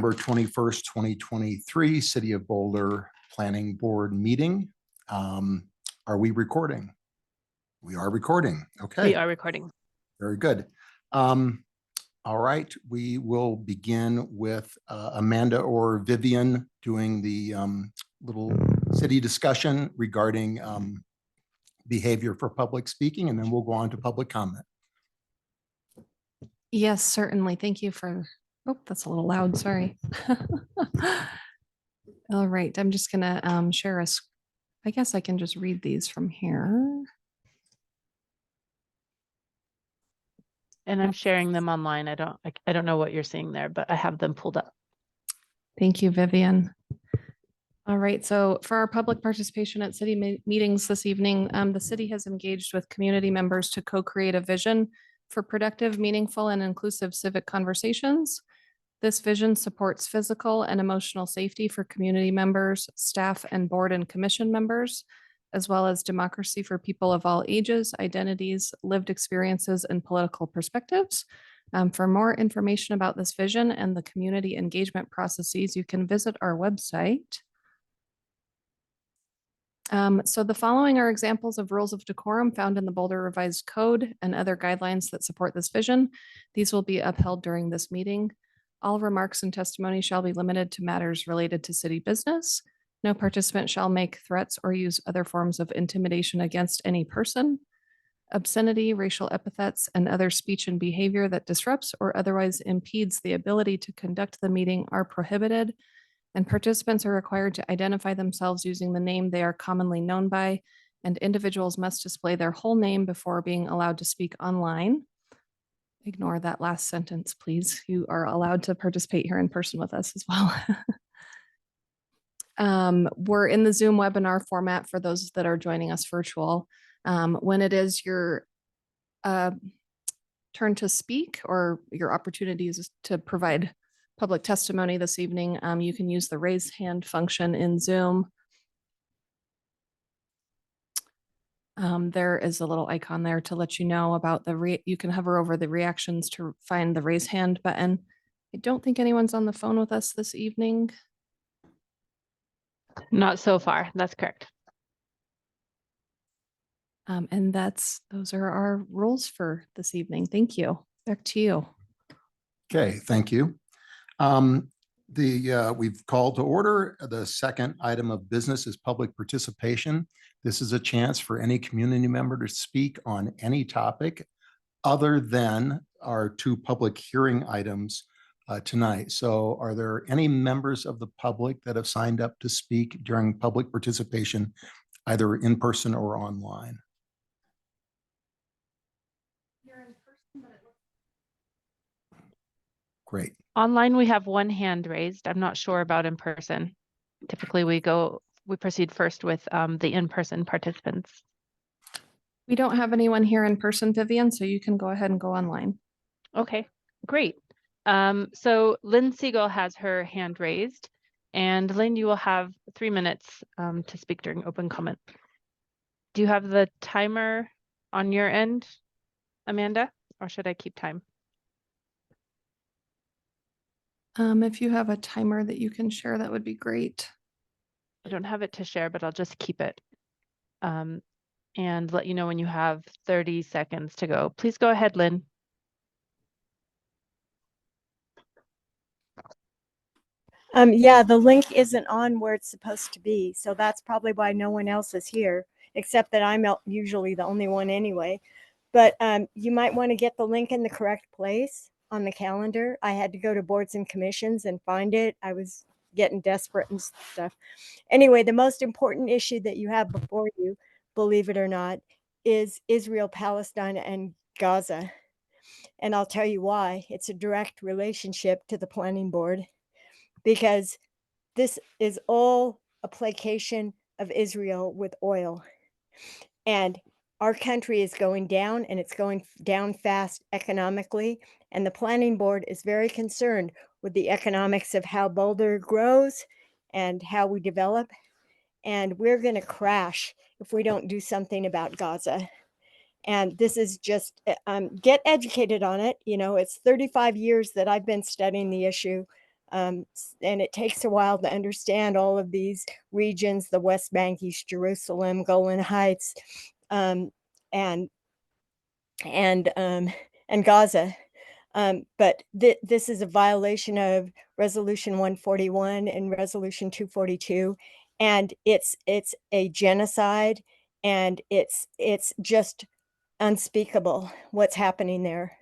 November 21st, 2023, City of Boulder Planning Board meeting. Are we recording? We are recording. Okay. We are recording. Very good. All right, we will begin with Amanda or Vivian doing the little city discussion regarding behavior for public speaking, and then we'll go on to public comment. Yes, certainly. Thank you for, oh, that's a little loud, sorry. All right, I'm just gonna share I guess I can just read these from here. And I'm sharing them online. I don't know what you're seeing there, but I have them pulled up. Thank you, Vivian. All right, so for our public participation at city meetings this evening, the city has engaged with community members to co-create a vision for productive, meaningful, and inclusive civic conversations. This vision supports physical and emotional safety for community members, staff, and board and commission members, as well as democracy for people of all ages, identities, lived experiences, and political perspectives. For more information about this vision and the community engagement processes, you can visit our website. So the following are examples of rules of decorum found in the Boulder Revised Code and other guidelines that support this vision. These will be upheld during this meeting. All remarks and testimony shall be limited to matters related to city business. No participant shall make threats or use other forms of intimidation against any person. Obscenity, racial epithets, and other speech and behavior that disrupts or otherwise impedes the ability to conduct the meeting are prohibited, and participants are required to identify themselves using the name they are commonly known by, and individuals must display their whole name before being allowed to speak online. Ignore that last sentence, please. You are allowed to participate here in person with us as well. We're in the Zoom webinar format for those that are joining us virtual. When it is your turn to speak or your opportunities to provide public testimony this evening, you can use the raise hand function in Zoom. There is a little icon there to let you know about you can hover over the reactions to find the raise hand button. I don't think anyone's on the phone with us this evening. Not so far. That's correct. And those are our rules for this evening. Thank you. Back to you. Okay, thank you. We've called to order. The second item of business is public participation. This is a chance for any community member to speak on any topic other than our two public hearing items tonight. So are there any members of the public that have signed up to speak during public participation, either in person or online? Great. Online, we have one hand raised. I'm not sure about in person. Typically, we proceed first with the in-person participants. We don't have anyone here in person, Vivian, so you can go ahead and go online. Okay, great. So Lynn Siegel has her hand raised, and Lynn, you will have 3 minutes to speak during open comment. Do you have the timer on your end, Amanda, or should I keep time? If you have a timer that you can share, that would be great. I don't have it to share, but I'll just keep it and let you know when you have 30 seconds to go. Please go ahead, Lynn. Yeah, the link isn't on where it's supposed to be. So that's probably why no one else is here, except that I'm usually the only one anyway. But you might want to get the link in the correct place on the calendar. I had to go to boards and commissions and find it. I was getting desperate and stuff. Anyway, the most important issue that you have before you, believe it or not, is Israel, Palestine, and Gaza. And I'll tell you why. It's a direct relationship to the planning board, because this is all a placation of Israel with oil. And our country is going down, and it's going down fast economically. And the planning board is very concerned with the economics of how Boulder grows and how we develop. And we're going to crash if we don't do something about Gaza. And this is just, get educated on it. You know, it's 35 years that I've been studying the issue. And it takes a while to understand all of these regions, the West Bank, East Jerusalem, Golan Heights, um, and and Gaza. But this is a violation of Resolution 141 and Resolution 242, and it's a genocide, and it's just unspeakable what's happening there.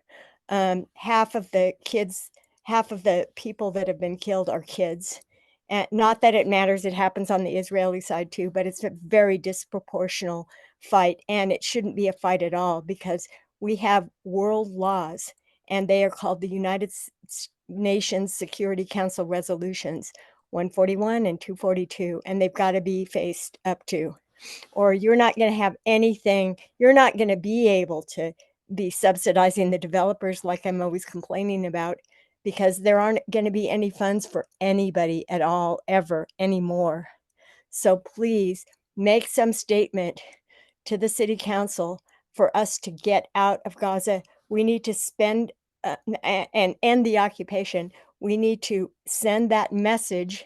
Half of the kids, half of the people that have been killed are kids. And not that it matters, it happens on the Israeli side too, but it's a very disproportional fight, and it shouldn't be a fight at all because we have world laws, and they are called the Nations Security Council resolutions 141 and 242, and they've got to be faced up to, or you're not going to have anything. You're not going to be able to be subsidizing the developers like I'm always complaining about, because there aren't going to be any funds for anybody at all ever anymore. So please make some statement to the city council for us to get out of Gaza. We need to spend and end the occupation. We need to send that message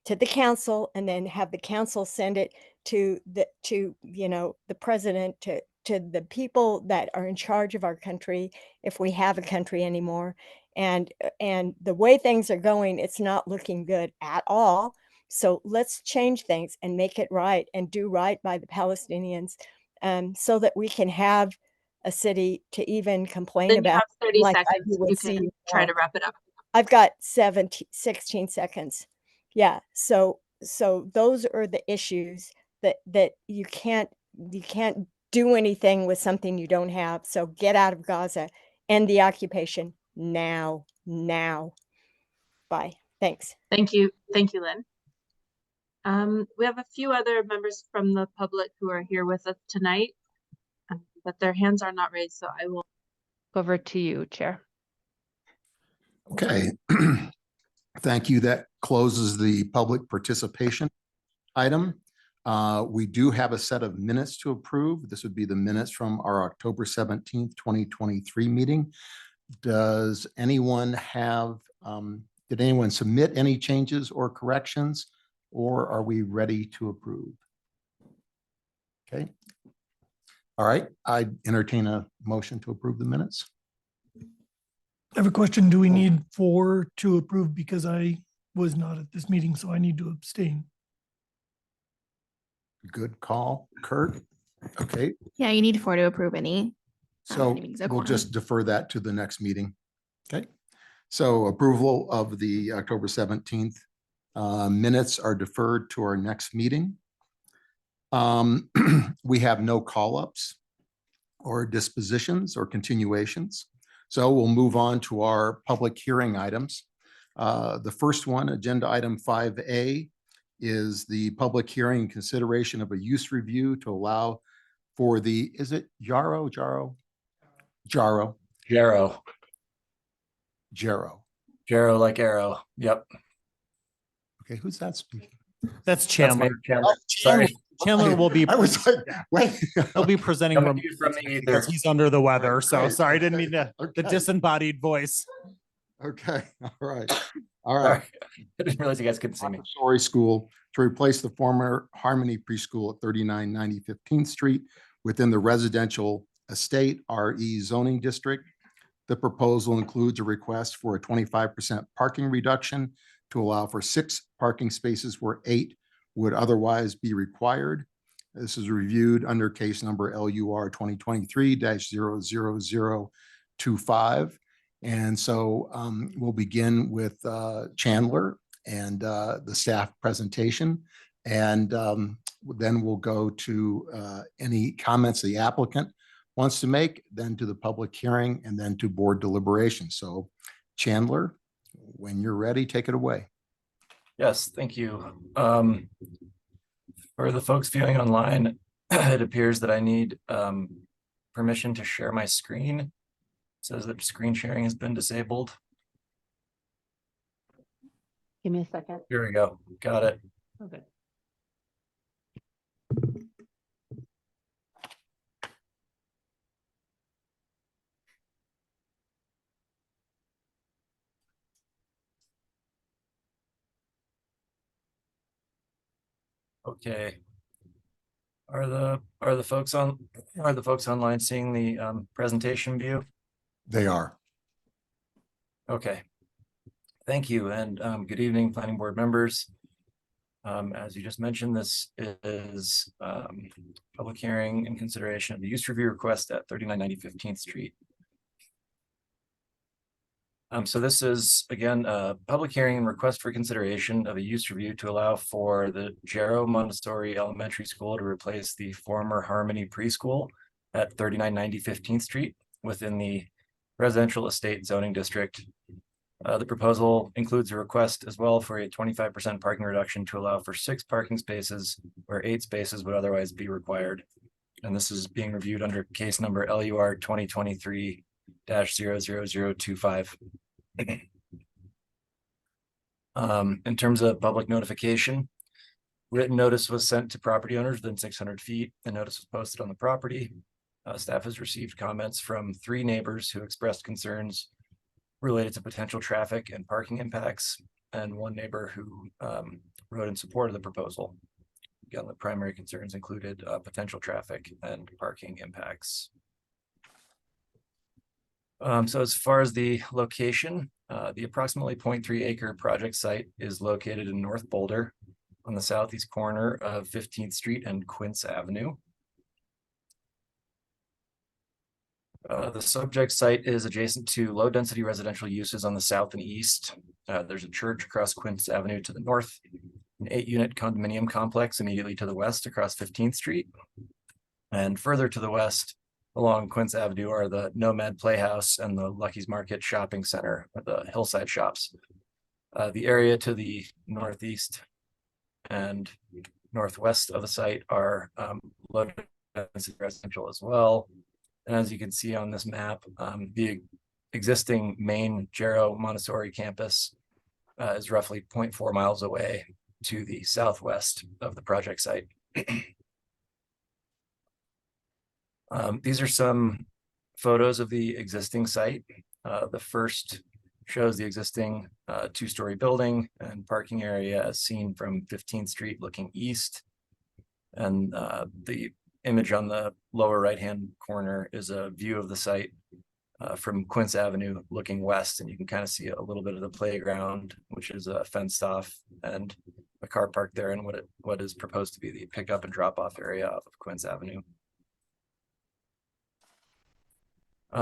to the council, and then have the council send it to the the president, to the people that are in charge of our country, if we have a country anymore. And the way things are going, it's not looking good at all. So let's change things and make it right and do right by the Palestinians, so that we can have a city to even complain Then you about. have 30 like I seconds. do with You can CU try now. to wrap it up. I've got 16 seconds. Yeah, so those are the issues that you can't do anything with something you don't have. So get out of Gaza, end the occupation now, now. Bye. Thanks. Thank you. Thank you, Lynn. We have a few other members from the public who are here with us tonight, but their hands are not raised, so I will go over to you, Chair. Okay. Thank you. That closes the public participation item. We do have a set of minutes to approve. This would be the minutes from our October 17th, 2023 meeting. Does anyone have, did anyone submit any changes or corrections, or are we ready to approve? Okay. All right. I entertain a motion to approve the minutes. I have a question. Do we need 4 to approve? Because I was not at this meeting, so I need to abstain. Good call, Kurt. Okay, Yeah, you need 4 to approve any. so meetings, a we'll quorum. just defer that to the next meeting. Okay, so approval of the October 17th minutes are deferred to our next meeting. We have no call-ups or dispositions or continuations. So we'll move on to our public hearing items. The first one, agenda item 5A, is the public hearing and consideration of a use review to allow for the, is it Jaro? Jaro? Jarrow, Jaro. like arrow. Yep. Okay, who's that speaking? That's That's Chandler. me, Chandler. Sorry. Chandler will be, I was like, wait. he'll be presenting Don't from use from me either. because he's under the weather. So Right, sorry, I didn't okay, mean to, the okay. disembodied voice. Okay, all right. All Sorry. right. I didn't realize you guys couldn't see me. Montessori School to replace the former Harmony Preschool at 3990 15th Street within the residential estate RE zoning district. The proposal includes a request for a 25% parking reduction to allow for 6 parking spaces where 8 would otherwise be required. This is reviewed under case number LUR 2023-00025. And so we'll begin with Chandler and the staff presentation. And then we'll go to any comments the applicant wants to make, then to the public hearing, and then to board deliberation. So Chandler, when you're ready, take it away. Yes, thank you. For the folks viewing online, it appears that I need permission to share my screen. It says that screen sharing has been disabled. Give me a second. Here we go. Got it. Okay. Okay. Are the folks online seeing the presentation view? They are. Okay. Thank you, and good evening, planning board members. As you just mentioned, this is public hearing in consideration of the use review request at 3990 15th Street. So this is, again, a public hearing and request for consideration of a use review to allow for the Jarrow Montessori Elementary School to replace the former Harmony Preschool at 3990 15th Street within the residential estate zoning district. The proposal includes a request as well for a 25% parking reduction to allow for 6 parking spaces where 8 spaces would otherwise be required. And this is being reviewed under case number LUR 2023-00025. In terms of public notification, written notice was sent to property owners within 600 feet. The notice was posted on the property. Staff has received comments from 3 neighbors who expressed concerns related to potential traffic and parking impacts, and 1 neighbor who wrote in support of the proposal. Again, the primary concerns included potential traffic and parking impacts. So as far as the location, the approximately 0.3 acre project site is located in North Boulder on the southeast corner of 15th Street and Quince Avenue. The subject site is adjacent to low density residential uses on the south and east. There's a church across Quince Avenue to the north, an 8-unit condominium complex immediately to the west across 15th Street. And further to the west along Quince Avenue are the Nomad Playhouse and the Lucky's Market Shopping Center, or the Hillside Shops. The area to the northeast and northwest of the site are low density residential as well. And as you can see on this map, the existing main Jarrow Montessori campus is roughly 0.4 miles away to the southwest of the project site. These are some photos of the existing site. The first shows the existing 2-story building and parking area as seen from 15th Street looking east. And the image on the lower right-hand corner is a view of the site from Quince Avenue looking west, and you can kind of see a little bit of the playground, which is fenced off, and a car park there, and what is proposed to be the pickup and drop-off area of Quince Avenue.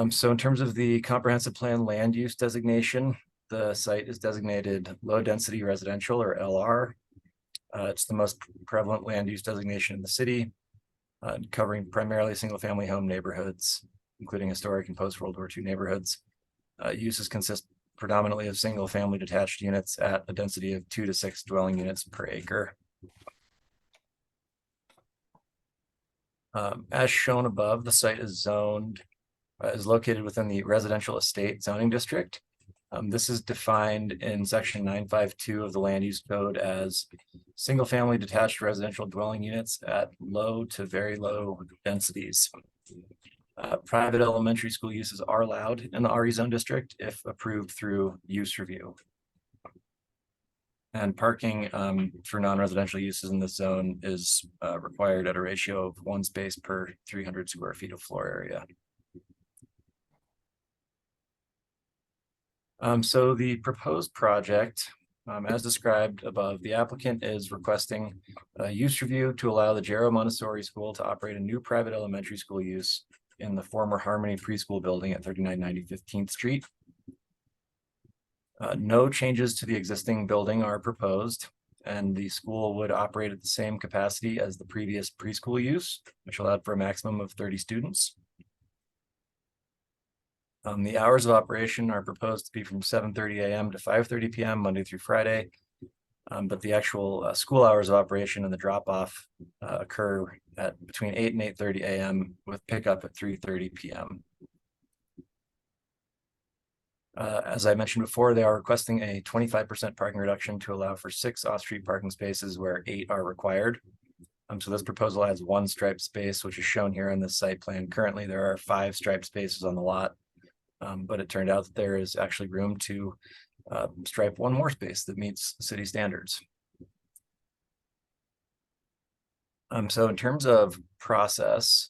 So in terms of the comprehensive plan land use designation, the site is designated low density residential, or LR. It's the most prevalent land use designation in the city, covering primarily single family home neighborhoods, including historic and post World War II neighborhoods. Uses consist predominantly of single family detached units at a density of 2 to 6 dwelling units per acre. As shown above, the site is located within the residential estate zoning district. This is defined in section 952 of the land use code as single family detached residential dwelling units at low to very low densities. Private elementary school uses are allowed in the RE zone district if approved through use review. And parking for non-residential uses in this zone is required at a ratio of 1 space per 300 square feet of floor area. So the proposed project, as described above, the applicant is requesting a use review to allow the Jarrow Montessori School to operate a new private elementary school use in the former Harmony Preschool building at 3990 15th Street. No changes to the existing building are proposed, and the school would operate at the same capacity as the previous preschool use, which allowed for a maximum of 30 students. The hours of operation are proposed to be from 7:30 a.m. to 5:30 p.m. Monday through Friday. But the actual school hours of operation and the drop-off occur at between 8 and 8:30 a.m. with pickup at 3:30 p.m. As I mentioned before, they are requesting a 25% parking reduction to allow for 6 off-street parking spaces where 8 are required. So this proposal has 1 striped space, which is shown here in the site plan. Currently, there are 5 striped spaces on the lot. But it turned out that there is actually room to stripe 1 more space that meets city standards. So in terms of process,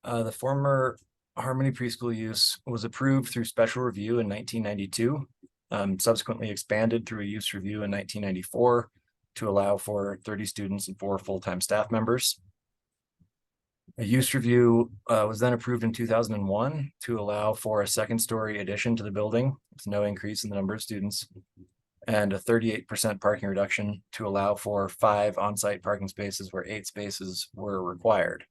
the former Harmony Preschool use was approved through special review in 1992, subsequently expanded through a use review in 1994 to allow for 30 students and 4 full-time staff members. A use review was then approved in 2001 to allow for a second-story addition to the building with no increase in the number of students, and a 38% parking reduction to allow for 5 on-site parking spaces where 8 spaces were required.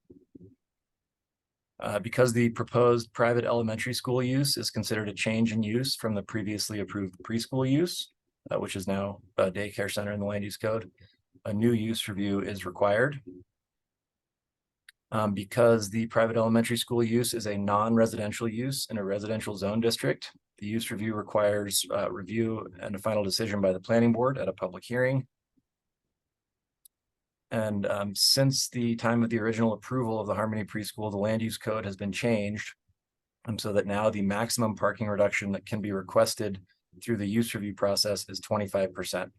Because the proposed private elementary school use is considered a change in use from the previously approved preschool use, which is now a daycare center in the land use code, a new use review is required. Because the private elementary school use is a non-residential use in a residential zone district, the use review requires review and a final decision by the planning board at a public hearing. And since the time of the original approval of the Harmony Preschool, the land use code has been changed. So that now the maximum parking reduction that can be requested through the use review process is 25%.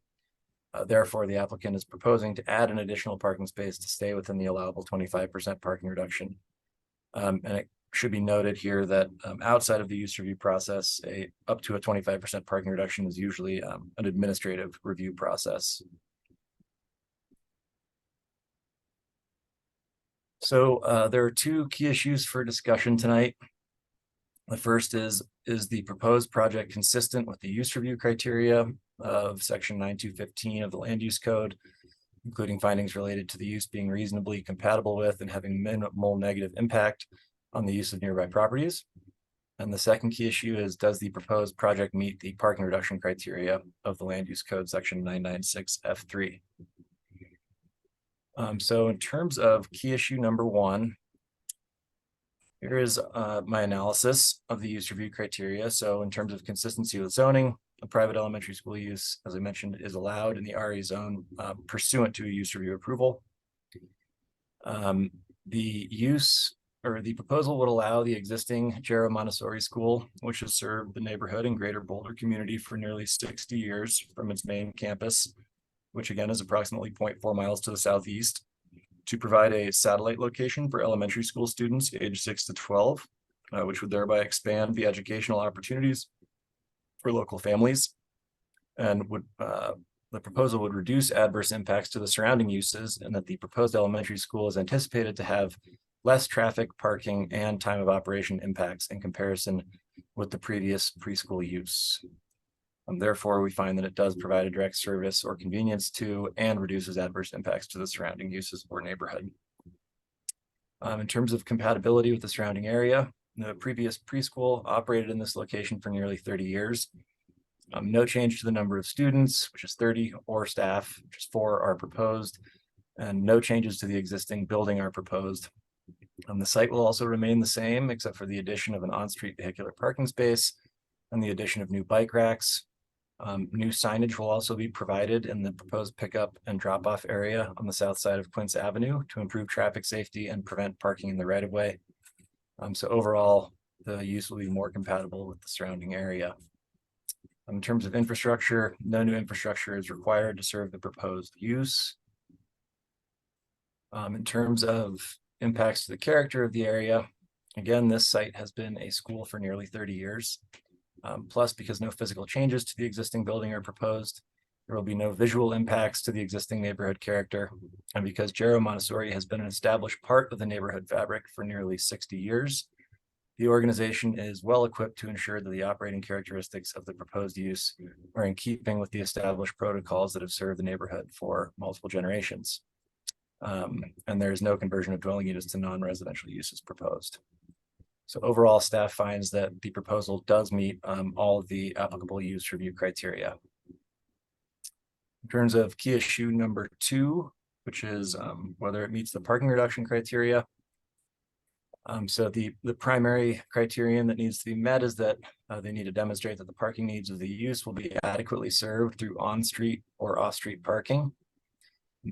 Therefore, the applicant is proposing to add an additional parking space to stay within the allowable 25% parking reduction. And it should be noted here that outside of the use review process, up to a 25% parking reduction is usually an administrative review process. So there are 2 key issues for discussion tonight. The first is the proposed project consistent with the use review criteria of section 9215 of the land use code, including findings related to the use being reasonably compatible with and having minimal negative impact on the use of nearby properties. And the second key issue is, does the proposed project meet the parking reduction criteria of the land use code section 996 F3? So in terms of key issue number 1, here is my analysis of the use review criteria. So in terms of consistency with zoning, a private elementary school use, as I mentioned, is allowed in the RE zone pursuant to a use review approval. The use or the proposal would allow the existing Jarrow Montessori School, which has served the neighborhood and greater Boulder community for nearly 60 years from its main campus, which again is approximately 0.4 miles to the southeast, to provide a satellite location for elementary school students aged 6 to 12, which would thereby expand the educational opportunities for local families, and would the proposal would reduce adverse impacts to the surrounding uses, and that the proposed elementary school is anticipated to have less traffic, parking, and time of operation impacts in comparison with the previous preschool use. Therefore, we find that it does provide a direct service or convenience to and reduces adverse impacts to the surrounding uses or neighborhood. In terms of compatibility with the surrounding area, the previous preschool operated in this location for nearly 30 years. No change to the number of students, which is 30, or staff, which is 4, are proposed, and no changes to the existing building are proposed. The site will also remain the same, except for the addition of an on-street vehicular parking space and the addition of new bike racks. New signage will also be provided in the proposed pickup and drop-off area on the south side of Quince Avenue to improve traffic safety and prevent parking in the right-of-way. So overall, the use will be more compatible with the surrounding area. In terms of infrastructure, no new infrastructure is required to serve the proposed use. In terms of impacts to the character of the area, again, this site has been a school for nearly 30 years. Plus, because no physical changes to the existing building are proposed, there will be no visual impacts to the existing neighborhood character. And because Jarrow Montessori has been an established part of the neighborhood fabric for nearly 60 years, the organization is well equipped to ensure that the operating characteristics of the proposed use are in keeping with the established protocols that have served the neighborhood for multiple generations. And there is no conversion of dwelling units to non-residential uses proposed. So overall, staff finds that the proposal does meet all of the applicable use review criteria. In terms of key issue number 2, which is whether it meets the parking reduction criteria. So the primary criterion that needs to be met is that they need to demonstrate that the parking needs of the use will be adequately served through on-street or off-street parking.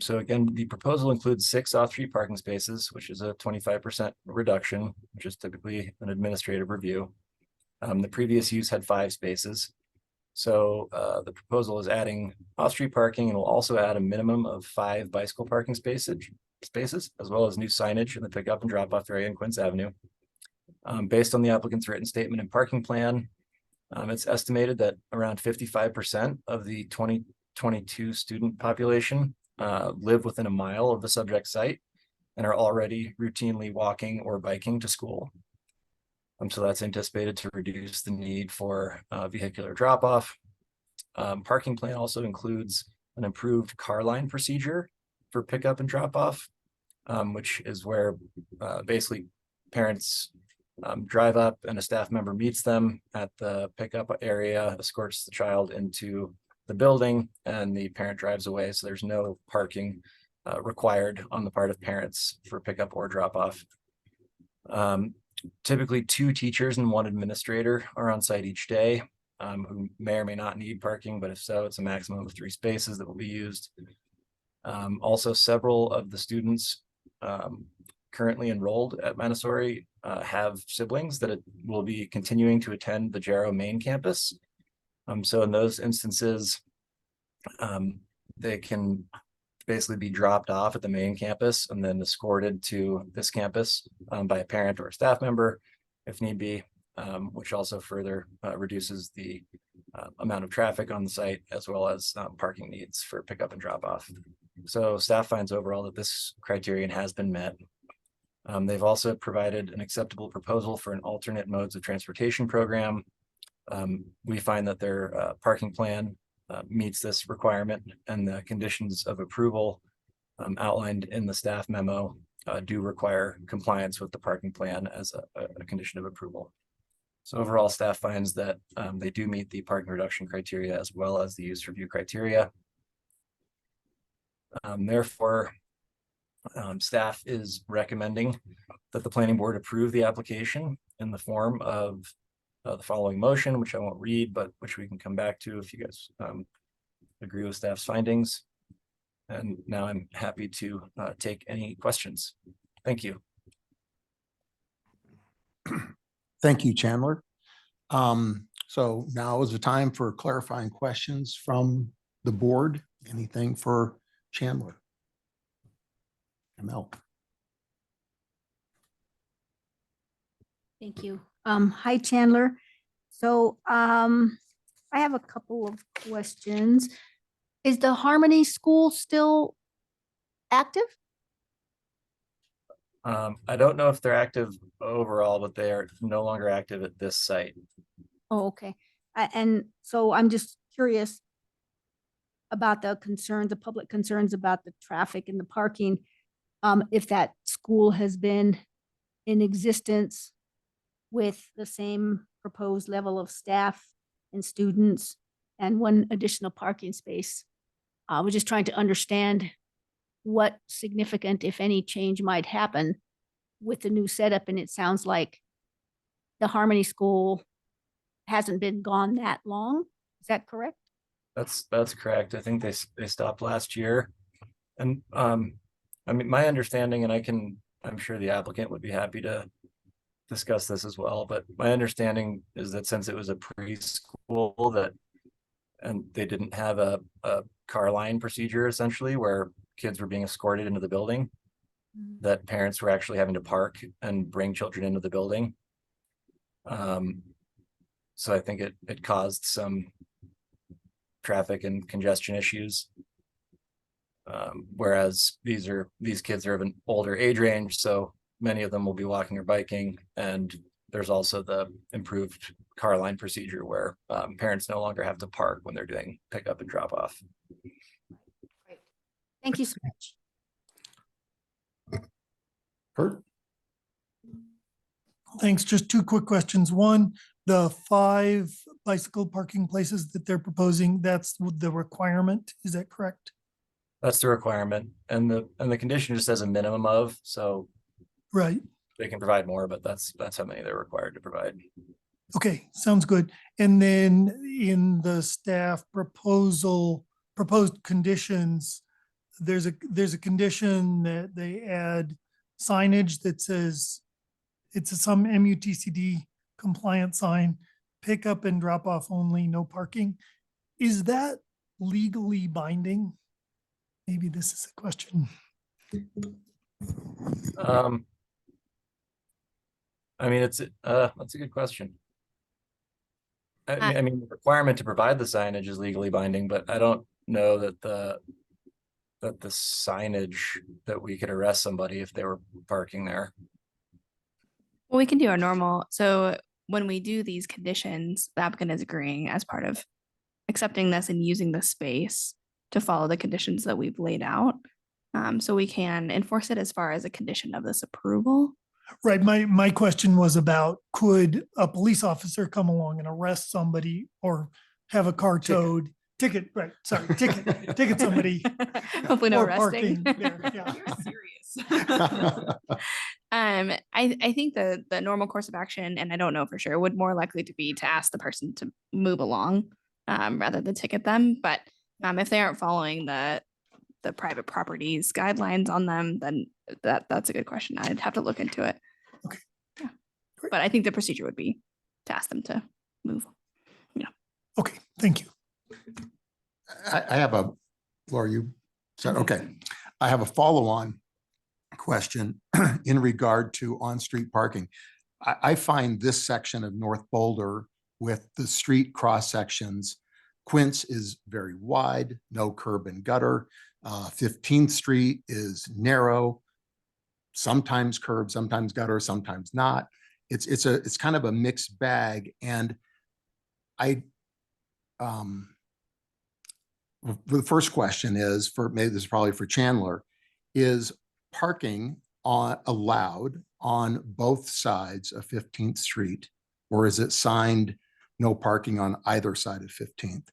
So again, the proposal includes 6 off-street parking spaces, which is a 25% reduction, which is typically an administrative review. The previous use had 5 spaces. So the proposal is adding off-street parking and will also add a minimum of 5 bicycle parking spaces, as well as new signage in the pickup and drop-off area in Quince Avenue. Based on the applicant's written statement and parking plan, it's estimated that around 55% of the 2022 student population live within a mile of the subject site and are already routinely walking or biking to school. So that's anticipated to reduce the need for vehicular drop-off. Parking plan also includes an improved car line procedure for pickup and drop-off, which is where basically parents drive up and a staff member meets them at the pickup area, escorts the child into the building, and the parent drives away. So there's no parking required on the part of parents for pickup or drop-off. Typically 2 teachers and 1 administrator are on site each day, who may or may not need parking, but if so, it's a maximum of 3 spaces that will be used. Also, several of the students currently enrolled at Montessori have siblings that will be continuing to attend the Jarrow main campus. So in those instances, they can basically be dropped off at the main campus and then escorted to this campus by a parent or a staff member if need be, which also further reduces the amount of traffic on the site as well as parking needs for pickup and drop off. So staff finds overall that this criterion has been met. They've also provided an acceptable proposal for an alternate modes of transportation program. We find that their parking plan meets this requirement, and the conditions of approval outlined in the staff memo do require compliance with the parking plan as a condition of approval. So overall, staff finds that they do meet the parking reduction criteria as well as the use review criteria. Therefore, staff is recommending that the planning board approve the application in the form of the following motion, which I won't read, but which we can come back to if you guys agree with staff's findings. And now I'm happy to take any questions. Thank you. Thank you, Chandler. So now is the time for clarifying questions from the board. Anything for Chandler? Mel. Thank you. Hi, Chandler. So I have a couple of questions. Is the Harmony School still active? I don't know if they're active overall, but they are no longer active at this site. Oh, okay. And so I'm just curious about the concerns, the public concerns about the traffic and the parking. If that school has been in existence with the same proposed level of staff and students and 1 additional parking space. I was just trying to understand what significant, if any, change might happen with the new setup. And it sounds like the Harmony School hasn't been gone that long. Is that correct? That's correct. I think they stopped last year. And I mean, my understanding, and I'm sure the applicant would be happy to discuss this as well, but my understanding is that since it was a preschool and they didn't have a car line procedure essentially where kids were being escorted into the building, that parents were actually having to park and bring children into the building. So I think it caused some traffic and congestion issues. Whereas these kids are of an older age range, so many of them will be walking or biking, and there's also the improved car line procedure where parents no longer have to park when they're doing pickup and drop off. Great. Thank you so much. Kurt? Thanks. Just 2 quick questions. One, the 5 bicycle parking places that they're proposing, that's the requirement. Is that correct? That's the requirement, and the condition just says a minimum of, so Right. they can provide more, but that's how many they're required to provide. Okay, sounds good. And then in the staff proposed conditions, there's a condition that they add signage that says it's some MUTCD compliant sign, pick up and drop off only, no parking. Is that legally binding? Maybe this is a question. I mean, that's a good question. I mean, the requirement to provide the signage is legally binding, but I don't know that the signage that we could arrest somebody if they were parking there. Well, we can do our normal. So when we do these conditions, the applicant is agreeing as part of accepting this and using the space to follow the conditions that we've laid out. So we can enforce it as far as a condition of this approval. Right. My question was about, could a police officer come along and arrest somebody or have a car towed? Ticket, right, sorry, ticket somebody. Hopefully no for arresting. parking there, yeah. I think the normal course of action, and I don't know for sure, would more likely to be to ask the person to move along rather than ticket them. But if they aren't following the private properties guidelines on them, then that's a good question. I'd have to look into it. Okay. Yeah. Great. But I think the procedure would be to ask them to move. Okay, thank you. I have a, Laura, you said, okay. I have a follow-on question in regard to on-street parking. I find this section of North Boulder with the street cross sections, Quince is very wide, no curb and gutter. 15th Street is narrow, sometimes curb, sometimes gutter, sometimes not. It's kind of a mixed bag. And the first question is maybe this is probably for Chandler, is parking allowed on both sides of 15th Street, or is it signed no parking on either side of 15th?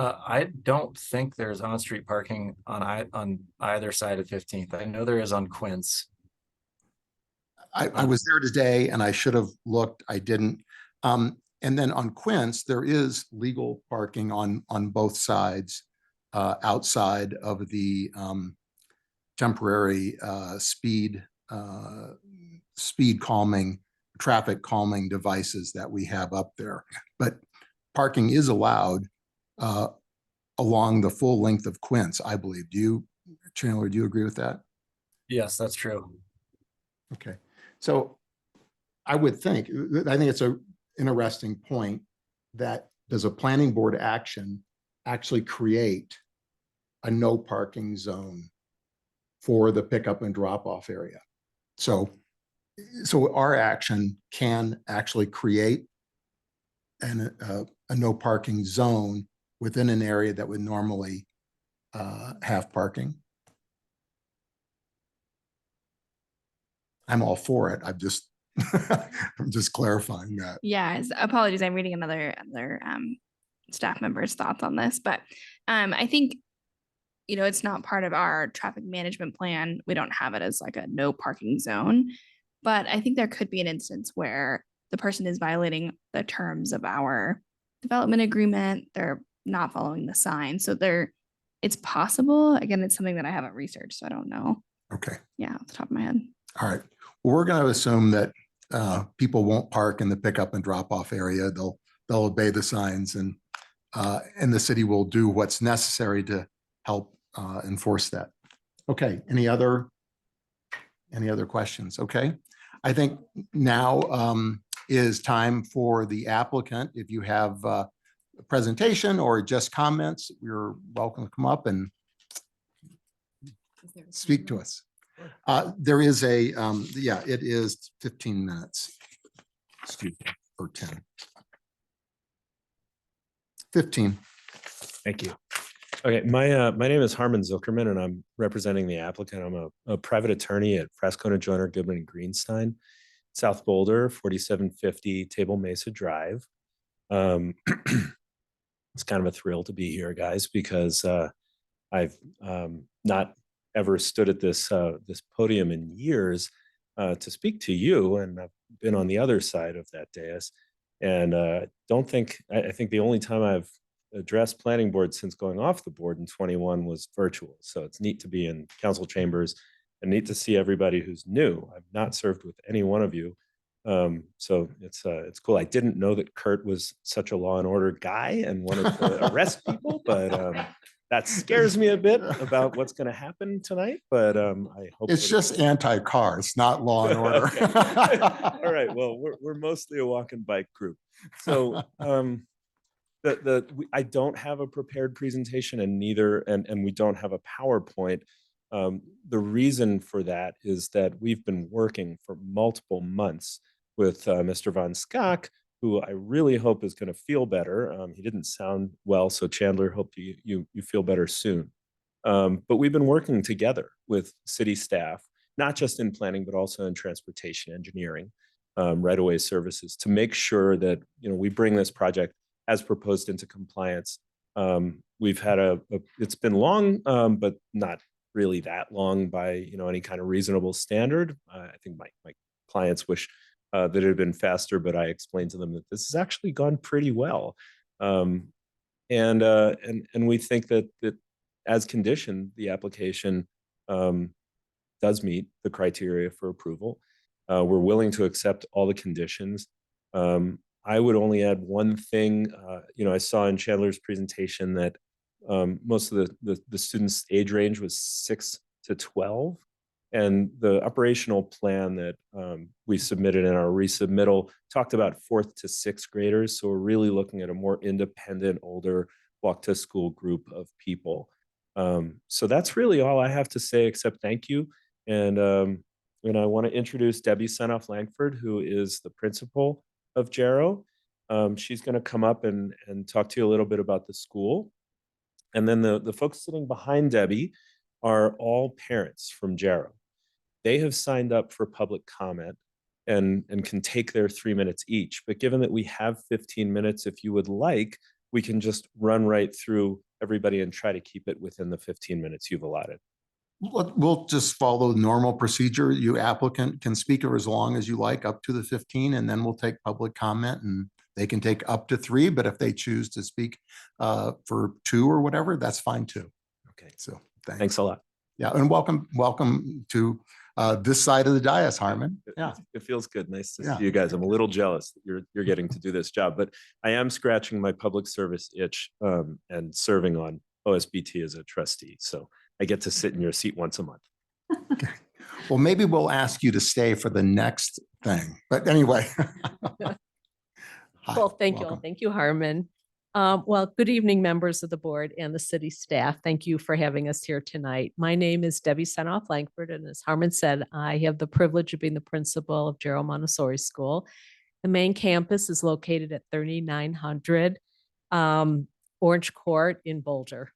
I don't think there's on-street parking on either side of 15th. I know there is on Quince. I was there today and I should have looked, I didn't. And then on Quince, there is legal parking on both sides outside of the temporary speed calming, traffic calming devices that we have up there. But parking is allowed along the full length of Quince, I believe. Chandler, do you agree with that? Yes, that's true. Okay, so I think it's a interesting point that does a planning board action actually create a no parking zone for the pickup and drop off area? So our action can actually create a no parking zone within an area that would normally have parking. I'm all for it. I'm just clarifying that. Yeah, apologies. I'm reading another staff member's thoughts on this, but I think, it's not part of our traffic management plan. We don't have it as like a no parking zone, but I think there could be an instance where the person is violating the terms of our development agreement. They're not following the sign. So it's possible. Again, it's something that I haven't researched, so I don't know. Okay. Yeah, off the top of my head. All right. Well, we're going to assume that people won't park in the pickup and drop off area. They'll obey the signs, and the city will do what's necessary to help enforce that. Okay. Any other questions? Okay. I think now is time for the applicant. If you have a presentation or just comments, you're welcome to come up and speak to us. There is it is 15 minutes. Excuse me, or 10. 15. Thank you. Okay, my name is Harmon Zuckerman, and I'm representing the applicant. I'm a private attorney at Frascona, Joyner, Goodman, and Greenstein, South Boulder, 4750 Table Mesa Drive. It's kind of a thrill to be here, guys, because I've not ever stood at this podium in years to speak to you, and I've been on the other side of that dais. And I think the only time I've addressed planning board since going off the board in 21 was virtual. So it's neat to be in council chambers and neat to see everybody who's new. I've not served with any one of you So it's cool. I didn't know that Kurt was such a law and order guy and wanted to arrest people, but that scares me a bit about what's going to happen tonight. But I hope It's that just anti-cars, not law and order. Okay. All right. Well, we're mostly a walk and bike group. So I don't have a prepared presentation, and we don't have a PowerPoint. The reason for that is that we've been working for multiple months with Mr. Von Skak, who I really hope is going to feel better. He didn't sound well, so Chandler, hope you feel better soon. But we've been working together with city staff, not just in planning, but also in transportation engineering, right-of-way services, to make sure that we bring this project as proposed into compliance. We've had it's been long, but not really that long by any kind of reasonable standard. I think my clients wish that it had been faster, but I explained to them that this has actually gone pretty well. And we think that as conditioned, the application does meet the criteria for approval. We're willing to accept all the conditions. I would only add one thing. I saw in Chandler's presentation that most of the students' age range was 6 to 12. And the operational plan that we submitted in our resubmittal talked about 4th to 6th graders. So we're really looking at a more independent, older walk to school group of people. So that's really all I have to say, except thank you. And I want to introduce Debbie Senoff Langford, who is the principal of Jarrow. She's going to come up and talk to you a little bit about the school. And then the folks sitting behind Debbie are all parents from Jarrow. They have signed up for public comment and can take their 3 minutes each. But given that we have 15 minutes, if you would like, we can just run right through everybody and try to keep it within the 15 minutes you've allotted. We'll just follow normal procedure. You applicant can speak for as long as you like, up to the 15, and then we'll take public comment, and they can take up to 3. But if they choose to speak for 2 or whatever, that's fine too. Okay. So Thanks a lot. Yeah, and welcome to this side of the dais, Harmon. Yeah, it feels good. Nice to Yeah. see you guys. I'm a little jealous that you're getting to do this job, but I am scratching my public service itch and serving on OSBT as a trustee. So I get to sit in your seat once a month. Okay. Well, maybe we'll ask you to stay for the next thing. But anyway. Hi, Well, thank you all. welcome. Thank you, Harmon. Well, good evening, members of the board and the city staff. Thank you for having us here tonight. My name is Debbie Senoff Langford, and as Harmon said, I have the privilege of being the principal of Jarrow Montessori School. The main campus is located at 3900 Orange Court in Boulder.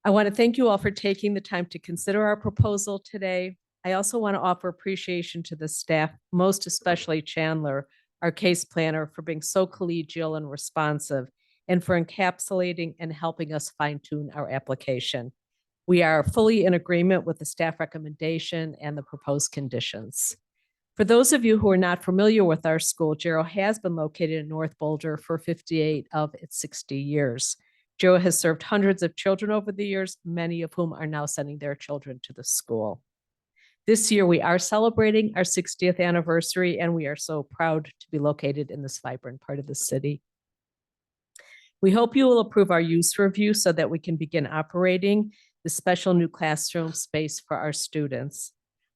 I want to thank you all for taking the time to consider our proposal today. I also want to offer appreciation to the staff, most especially Chandler, our case planner, for being so collegial and responsive, and for encapsulating and helping us fine-tune our application. We are fully in agreement with the staff recommendation and the proposed conditions. For those of you who are not familiar with our school, Jarrow has been located in North Boulder for 58 of its 60 years. Jarrow has served hundreds of children over the years, many of whom are now sending their children to the school. This year, we are celebrating our 60th anniversary, and we are so proud to be located in this vibrant part of the city. We hope you will approve our use review so that we can begin operating the special new classroom space for our students.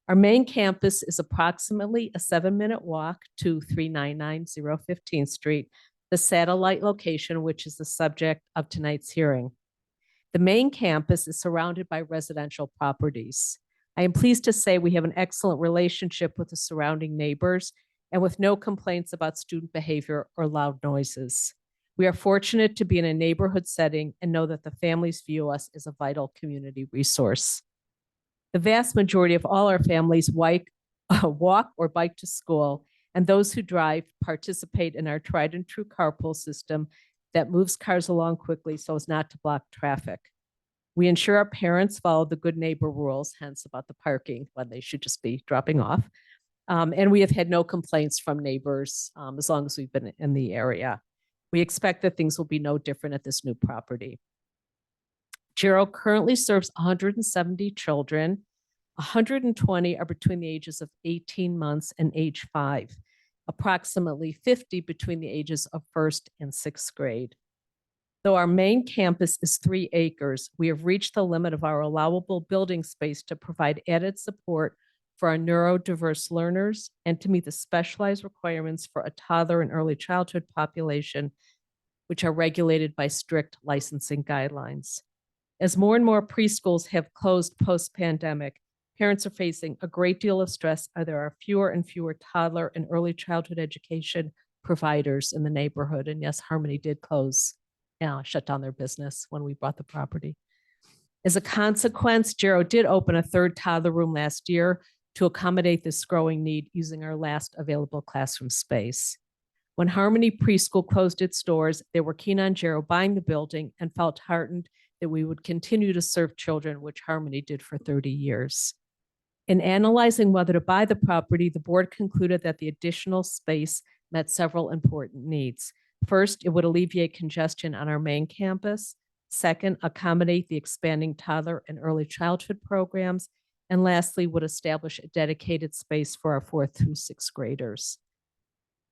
Our main campus is approximately a 7-minute walk to 3990 15th Street, the satellite location, which is the subject of tonight's hearing. The main campus is surrounded by residential properties. I am pleased to say we have an excellent relationship with the surrounding neighbors and with no complaints about student behavior or loud noises. We are fortunate to be in a neighborhood setting and know that the families view us as a vital community resource. The vast majority of all our families walk or bike to school, and those who drive participate in our tried and true carpool system that moves cars along quickly so as not to block traffic. We ensure our parents follow the good neighbor rules, hence about the parking when they should just be dropping off. And we have had no complaints from neighbors as long as we've been in the area. We expect that things will be no different at this new property. Jarrow currently serves 170 children. 120 are between the ages of 18 months and age 5. approximately 50 between the ages of 1st and 6th grade. Though our main campus is 3 acres, we have reached the limit of our allowable building space to provide added support for our neurodiverse learners and to meet the specialized requirements for a toddler and early childhood population, which are regulated by strict licensing guidelines. As more and more preschools have closed post-pandemic, parents are facing a great deal of stress as there are fewer and fewer toddler and early childhood education providers in the neighborhood. And yes, Harmony did close, shut down their business when we bought the property. As a consequence, Gero did open a 3rd toddler room last year to accommodate this growing need using our last available classroom space. When Harmony Preschool closed its doors, they were keen on Gero buying the building and felt heartened that we would continue to serve children, which Harmony did for 30 years. In analyzing whether to buy the property, the board concluded that the additional space met several important needs. First, it would alleviate congestion on our main campus. Second, accommodate the expanding toddler and early childhood programs. And lastly, would establish a dedicated space for our 4th through 6th graders.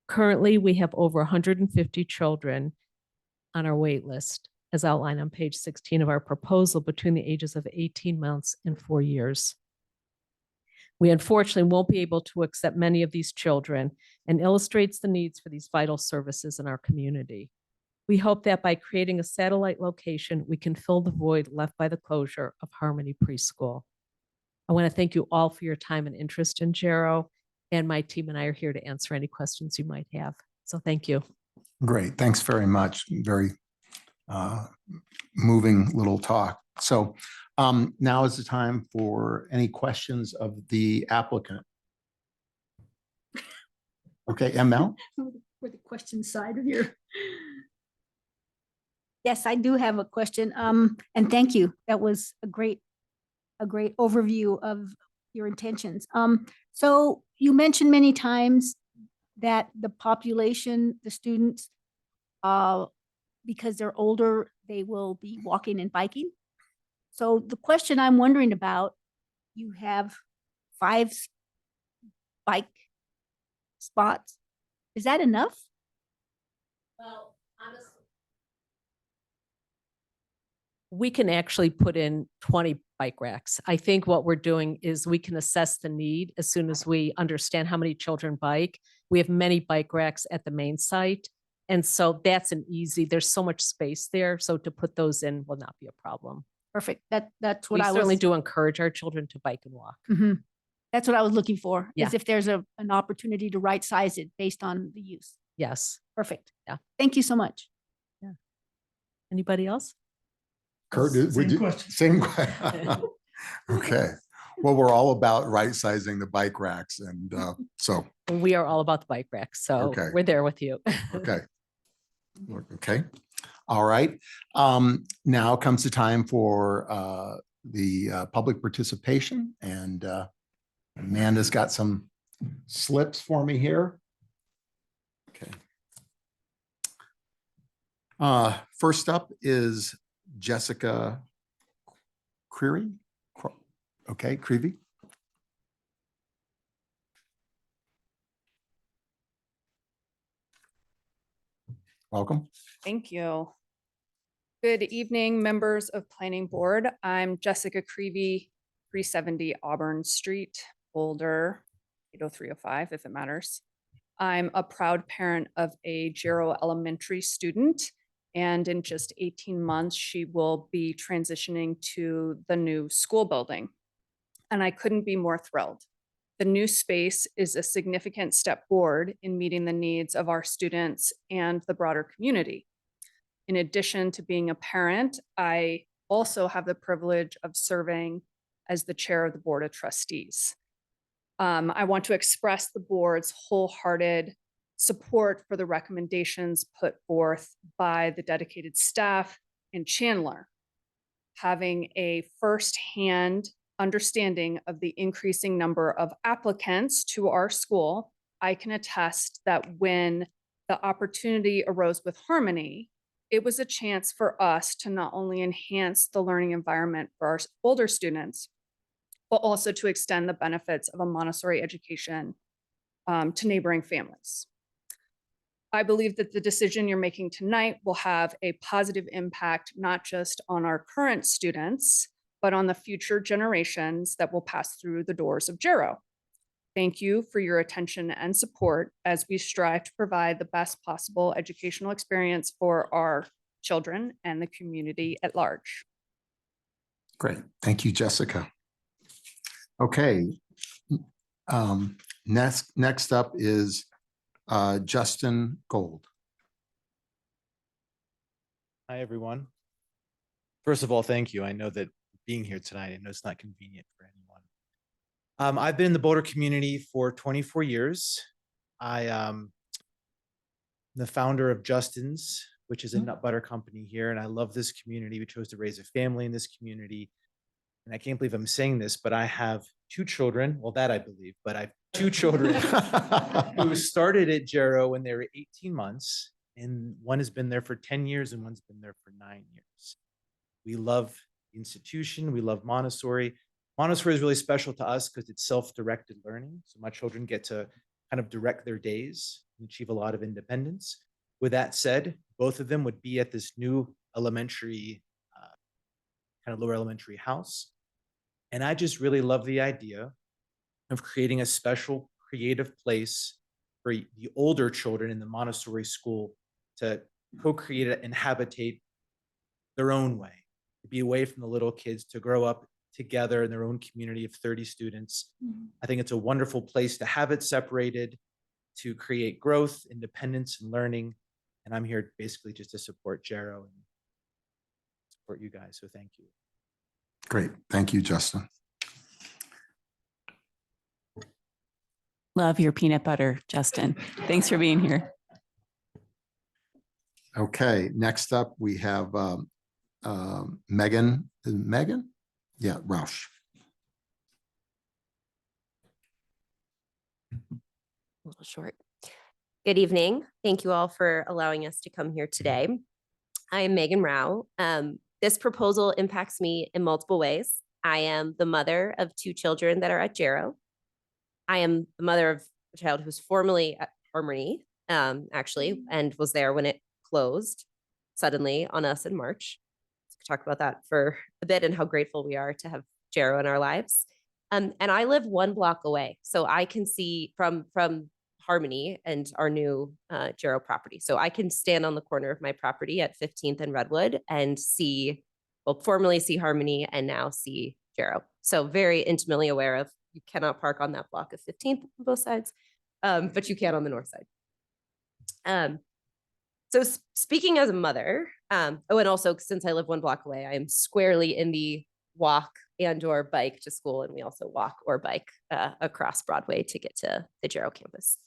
Currently, we have over 150 children on our wait list, as outlined on page 16 of our proposal, between the ages of 18 months and 4 years. We unfortunately won't be able to accept many of these children and illustrates the needs for these vital services in our community. We hope that by creating a satellite location, we can fill the void left by the closure of Harmony Preschool. I want to thank you all for your time and interest in Gero, and my team and I are here to answer any questions you might have. So thank you. Great. Thanks very much. Very moving little talk. So now is the time for any questions of the applicant. Okay, ML? For the question side of your. Yes, I do have a question. And thank you. That was a great overview of your intentions. So you mentioned many times that the population, the students, because they're older, they will be walking and biking. So the question I'm wondering about, you have 5 bike spots. Is that enough? Well, honestly, we can actually put in 20 bike racks. I think what we're doing is we can assess the need as soon as we understand how many children bike. We have many bike racks at the main site. And so that's there's so much space there. So to put those in will not be a problem. Perfect. That's what We I certainly was. do encourage our children to bike and walk. Mhm. That's what I was looking for, Yeah. is if there's an opportunity to right size it based on the use. Yes. Perfect. Yeah. Thank you so much. Anybody else? Kurt, Same question. Same question. Okay. Well, we're all about right sizing the bike racks, and so, We are all about the bike racks. So Okay. we're there with you. okay. Okay. All right. Now comes the time for the public participation, and Amanda's got some slips for me here. Okay. First up is Jessica Creary. Okay, Creevy. Welcome. Thank you. Good evening, members of Planning Board. I'm Jessica Creevy, 370 Auburn Street, Boulder, 80305, if it matters. I'm a proud parent of a Gero Elementary student, and in just 18 months, she will be transitioning to the new school building. And I couldn't be more thrilled. The new space is a significant step forward in meeting the needs of our students and the broader community. In addition to being a parent, I also have the privilege of serving as the chair of the Board of Trustees. I want to express the board's wholehearted support for the recommendations put forth by the dedicated staff and Chandler. Having a firsthand understanding of the increasing number of applicants to our school, I can attest that when the opportunity arose with Harmony, it was a chance for us to not only enhance the learning environment for our older students, but also to extend the benefits of a Montessori education to neighboring families. I believe that the decision you're making tonight will have a positive impact, not just on our current students, but on the future generations that will pass through the doors of Jarrow. Thank you for your attention and support as we strive to provide the best possible educational experience for our children and the community at large. Great. Thank you, Jessica. Okay. Next up is Justin Gold. Hi, everyone. First of all, thank you. I know that being here tonight, I know it's not convenient for anyone. I've been in the Boulder community for 24 years. I am the founder of Justin's, which is a nut butter company here, and I love this community. We chose to raise a family in this community. And I can't believe I'm saying this, but I have 2 children. Well, that I believe, but I have 2 children who started at Jarrow when they were 18 months, and one has been there for 10 years and one's been there for 9 years. We love the institution. We love Montessori. Montessori is really special to us because it's self-directed learning. So my children get to kind of direct their days and achieve a lot of independence. With that said, both of them would be at this new elementary, kind of lower elementary house. And I just really love the idea of creating a special creative place for the older children in the Montessori school to co-create and habitate their own way, to be away from the little kids, to grow up together in their own community of 30 students. I think it's a wonderful place to have it separated, to create growth, independence, and learning. And I'm here basically just to support Jarrow and support you guys. So thank you. Great. Thank you, Justin. Love your peanut butter, Justin. Thanks for being here. Okay, next up we have Megan. Is it Megan? Yeah, Roush. A little short. Good evening. Thank you all for allowing us to come here today. I am Megan Rao. This proposal impacts me in multiple ways. I am the mother of 2 children that are at Jarrow. I am the mother of a child who's formerly at Harmony, actually, and was there when it closed suddenly on us in March. So we could talk about that for a bit and how grateful we are to have Jarrow in our lives. And I live 1 block away, so I can see from Harmony and our new Jarrow property. So I can stand on the corner of my property at 15th and Redwood and see, well, formerly see Harmony and now see Jarrow. So very intimately aware of, you cannot park on that block of 15th on both sides, but you can on the north side. So speaking as a mother, oh, and also since I live 1 block away, I am squarely in the walk and or bike to school. And we also walk or bike across Broadway to get to the Jarrow campus.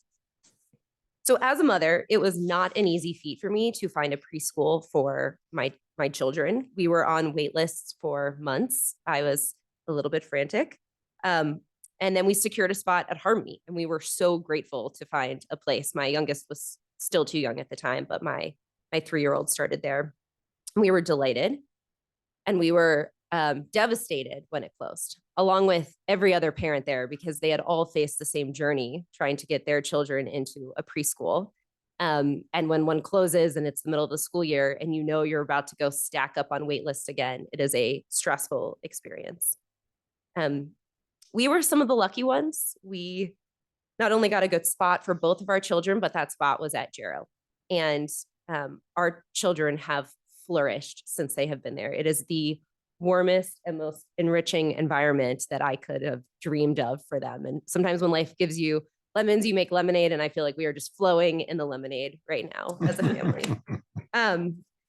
So as a mother, it was not an easy feat for me to find a preschool for my children. We were on wait lists for months. I was a little bit frantic. And then we secured a spot at Harmony, and we were so grateful to find a place. My youngest was still too young at the time, but my 3-year-old started there. We were delighted, and we were devastated when it closed, along with every other parent there, because they had all faced the same journey trying to get their children into a preschool. And when one closes and it's the middle of the school year and you know you're about to go stack up on wait list again, it is a stressful experience. We were some of the lucky ones. We not only got a good spot for both of our children, but that spot was at Jarrow. And our children have flourished since they have been there. It is the warmest and most enriching environment that I could have dreamed of for them. And sometimes when life gives you lemons, you make lemonade. And I feel like we are just flowing in the lemonade right now as a family.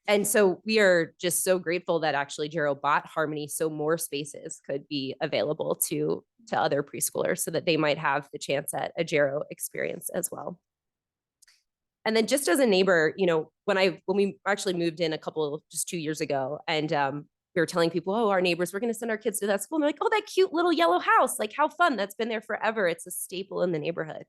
And so we are just so grateful that actually Jarrow bought Harmony so more spaces could be available to other preschoolers so that they might have the chance at a Jarrow experience as well. And then just as a neighbor, you know, when we actually moved in just 2 years ago, and we were telling people, oh, our neighbors, we're going to send our kids to that school. And they're like, oh, that cute little yellow house. Like, how fun. That's been there forever. It's a staple in the neighborhood.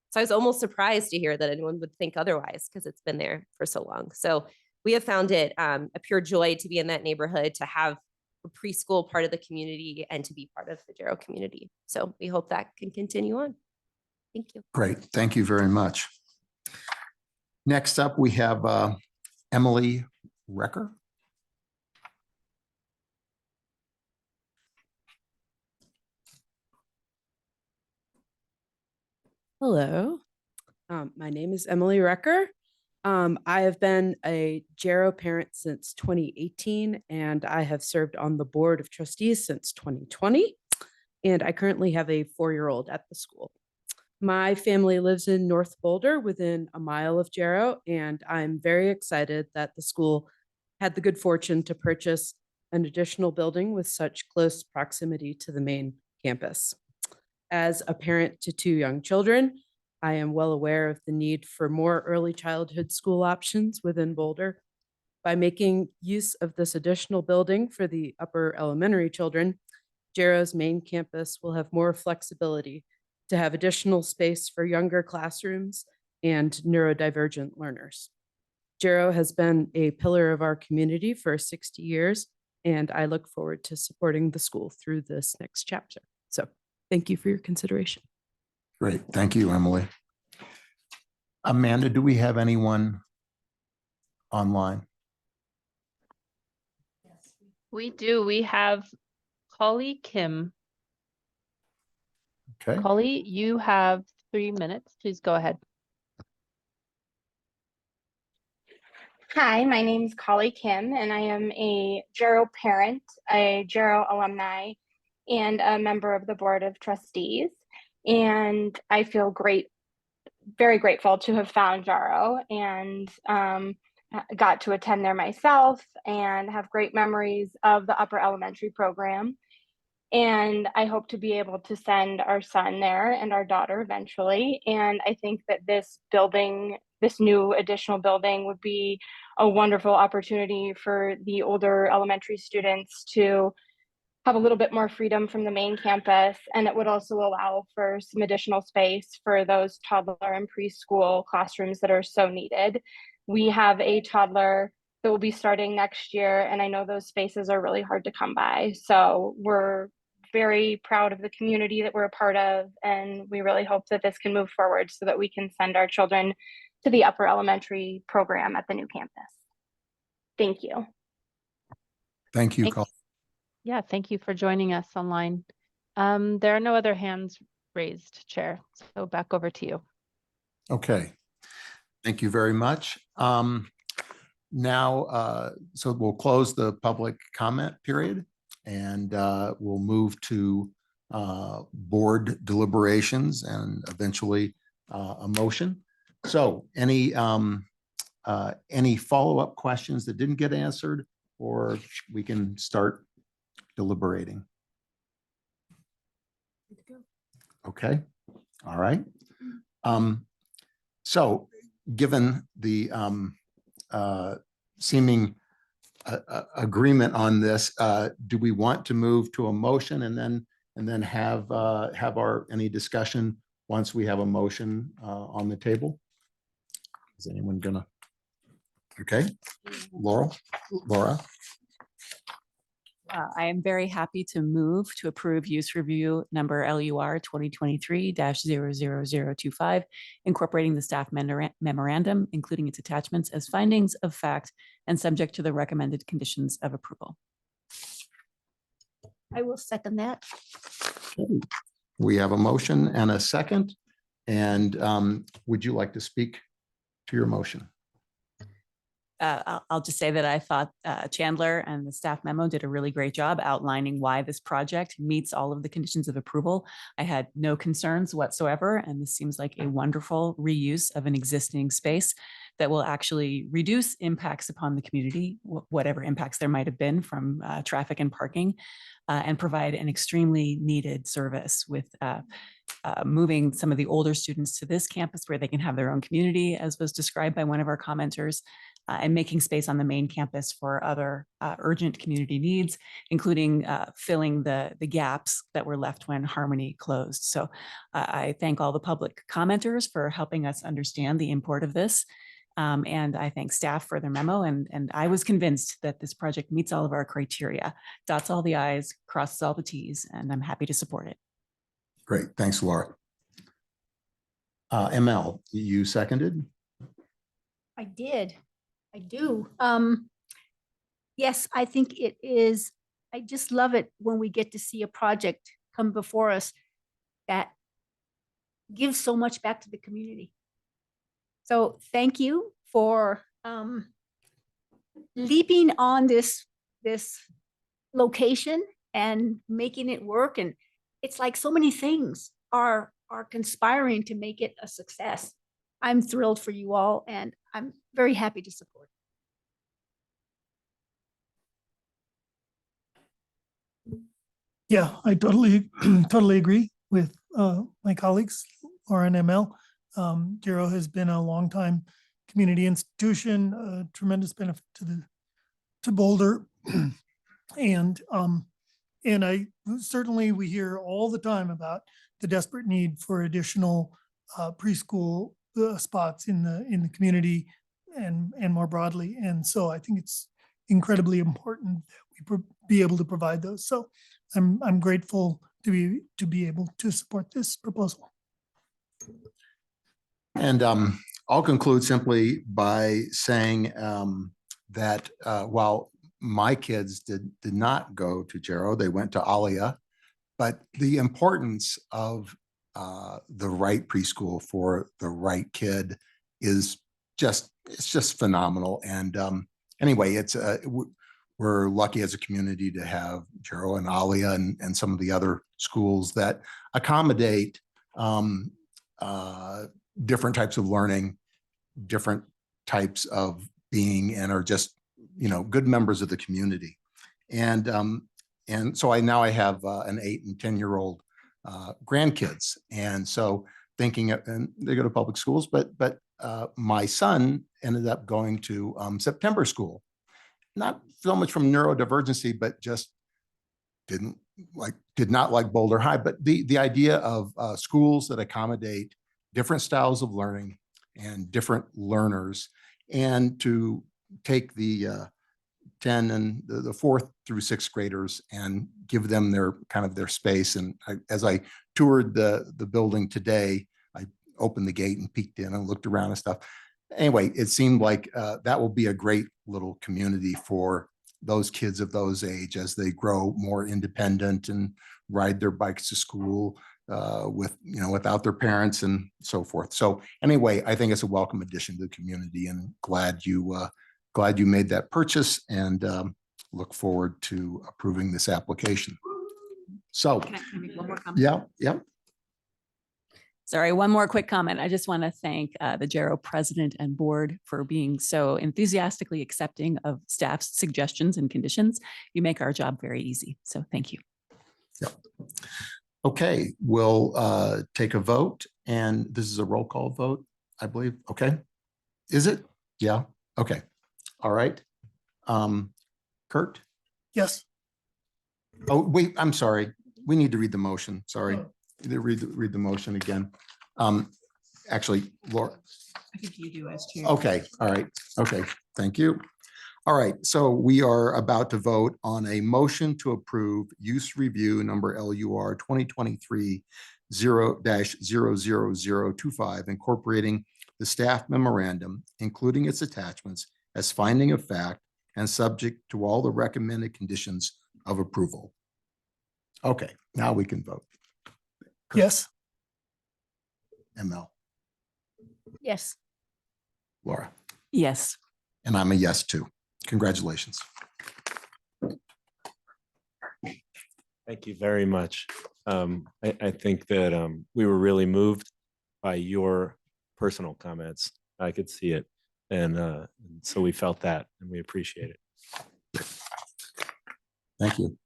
So I was almost surprised to hear that anyone would think otherwise because it's been there for so long. So we have found it a pure joy to be in that neighborhood, to have a preschool part of the community and to be part of the Jarrow community. So we hope that can continue on. Thank you. Great, thank you very much. Next up, we have Emily Recker. Hello, my name is Emily Recker. I have been a Jarrow parent since 2018, and I have served on the Board of Trustees since 2020. And I currently have a 4-year-old at the school. My family lives in North Boulder within a mile of Jarrow, and I'm very excited that the school had the good fortune to purchase an additional building with such close proximity to the main campus. As a parent to 2 young children, I am well aware of the need for more early childhood school options within Boulder. By making use of this additional building for the upper elementary children, Jarrow's main campus will have more flexibility to have additional space for younger classrooms and neurodivergent learners. Jarrow has been a pillar of our community for 60 years, and I look forward to supporting the school through this next chapter. So thank you for your consideration. Great, thank you, Emily. Amanda, do we have anyone online? We do. We have Holly Kim. Okay. Holly, you have 3 minutes. Please go ahead. Hi, my name is Collie Kim, and I am a Jarrow parent, a Jarrow alumni, and a member of the Board of Trustees. And I feel very grateful to have found Jarrow and got to attend there myself and have great memories of the upper elementary program. And I hope to be able to send our son there and our daughter eventually. And I think that this building, this new additional building, would be a wonderful opportunity for the older elementary students to have a little bit more freedom from the main campus. And it would also allow for some additional space for those toddler and preschool classrooms that are so needed. We have a toddler that will be starting next year, and I know those spaces are really hard to come by. So we're very proud of the community that we're a part of, and we really hope that this can move forward so that we can send our children to the upper elementary program at the new campus. Thank you. Thank you, Thanks. Colin. Yeah, thank you for joining us online. There are no other hands raised, Chair. So back over to you. Okay, thank you very much. Now, so we'll close the public comment period and we'll move to board deliberations and eventually a motion. So any follow-up questions that didn't get answered, or we can start deliberating? Okay, all right. So given the seeming agreement on this, do we want to move to a motion and then have any discussion once we have a motion on the table? Is anyone gonna? Okay, Laura. I am very happy to move to approve use review number LUR 2023-00025, incorporating the staff memorandum, including its attachments as findings of fact and subject to the recommended conditions of approval. I will second that. We have a motion and a second. And would you like to speak to your motion? I'll just say that I thought Chandler and the staff memo did a really great job outlining why this project meets all of the conditions of approval. I had no concerns whatsoever, and this seems like a wonderful reuse of an existing space that will actually reduce impacts upon the community, whatever impacts there might have been from traffic and parking, and provide an extremely needed service with moving some of the older students to this campus where they can have their own community, as was described by one of our commenters, and making space on the main campus for other urgent community needs, including filling the gaps that were left when Harmony closed. So I thank all the public commenters for helping us understand the import of this. And I thank staff for their memo. And I was convinced that this project meets all of our criteria, dots all the I's, crosses all the T's, and I'm happy to support it. Great, thanks, Laura. ML, you seconded? I did. I do. Yes, I think it is. I just love it when we get to see a project come before us that gives so much back to the community. So thank you for leaping on this location and making it work. And it's like so many things are conspiring to make it a success. I'm thrilled for you all, and I'm very happy to support. Yeah, I totally, totally agree with my colleagues, Laura and ML. Gero has been a longtime community institution, a tremendous benefit to Boulder. And I certainly, we hear all the time about the desperate need for additional preschool spots in the community and more broadly. And so I think it's incredibly important that we be able to provide those. So I'm grateful to be able to support this proposal. And I'll conclude simply by saying that while my kids did not go to Gero, they went to Alia, but the importance of the right preschool for the right kid is it's just phenomenal. And anyway, we're lucky as a community to have Gero and Alia and some of the other schools that accommodate different types of learning, different types of being, and are just, good members of the community. And so I have an 8 and 10-year-old grandkids. And so thinking, and they go to public schools, but my son ended up going to September school. Not so much from neurodivergency, but just did not like Boulder High. But the idea of schools that accommodate different styles of learning and different learners, and to take the 10 and the 4th through 6th graders and give them their space. And as I toured the building today, I opened the gate and peeked in and looked around and stuff. Anyway, it seemed like that will be a great little community for those kids of those age as they grow more independent and ride their bikes to school without their parents and so forth. So anyway, I think it's a welcome addition to the community, and glad you made that purchase, and look forward to approving this application. So, Can I make one more comment? yeah. Sorry, one more quick comment. I just want to thank the Gero president and board for being so enthusiastically accepting of staff's suggestions and conditions. You make our job very easy. So thank you. Yep. Okay, we'll take a vote, and this is a roll call vote, I believe. Okay. Is it? Yeah. Okay. All right. Kurt? Yes. Oh, wait, I'm sorry. We need to read the motion. Sorry. Read the motion again. Actually, Laura. I think you do as chair. Okay, all right. Okay, thank you. All right, so we are about to vote on a motion to approve use review number LUR 2023-0-00025, incorporating the staff memorandum, including its attachments as finding of fact and subject to all the recommended conditions of approval. Okay, now we can vote. Yes. ML. Yes. Laura. Yes. And I'm a yes too. Congratulations. Thank you very much. I think that we were really moved by your personal comments. I could see it. And so we felt that, and we appreciate it. Thank you.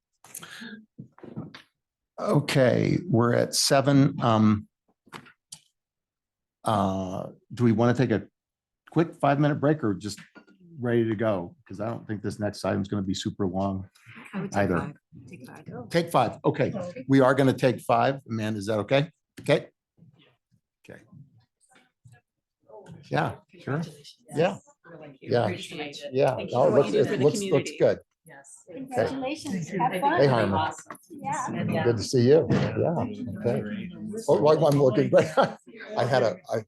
Okay, we're at 7. Do we want to take a quick 5-minute break or just ready to go? Because I don't think this next item is going to be super long either. Take 5. Okay, we are going to take 5. Amanda, is that okay? Okay. Okay. Yeah, sure. Yeah. Yeah. Yeah. Oh, it looks good. Yes. Congratulations. Thank you. Have fun. Hey, Harmon. Yeah. Good to see you. Yeah, okay. Oh, like I'm looking great. I had I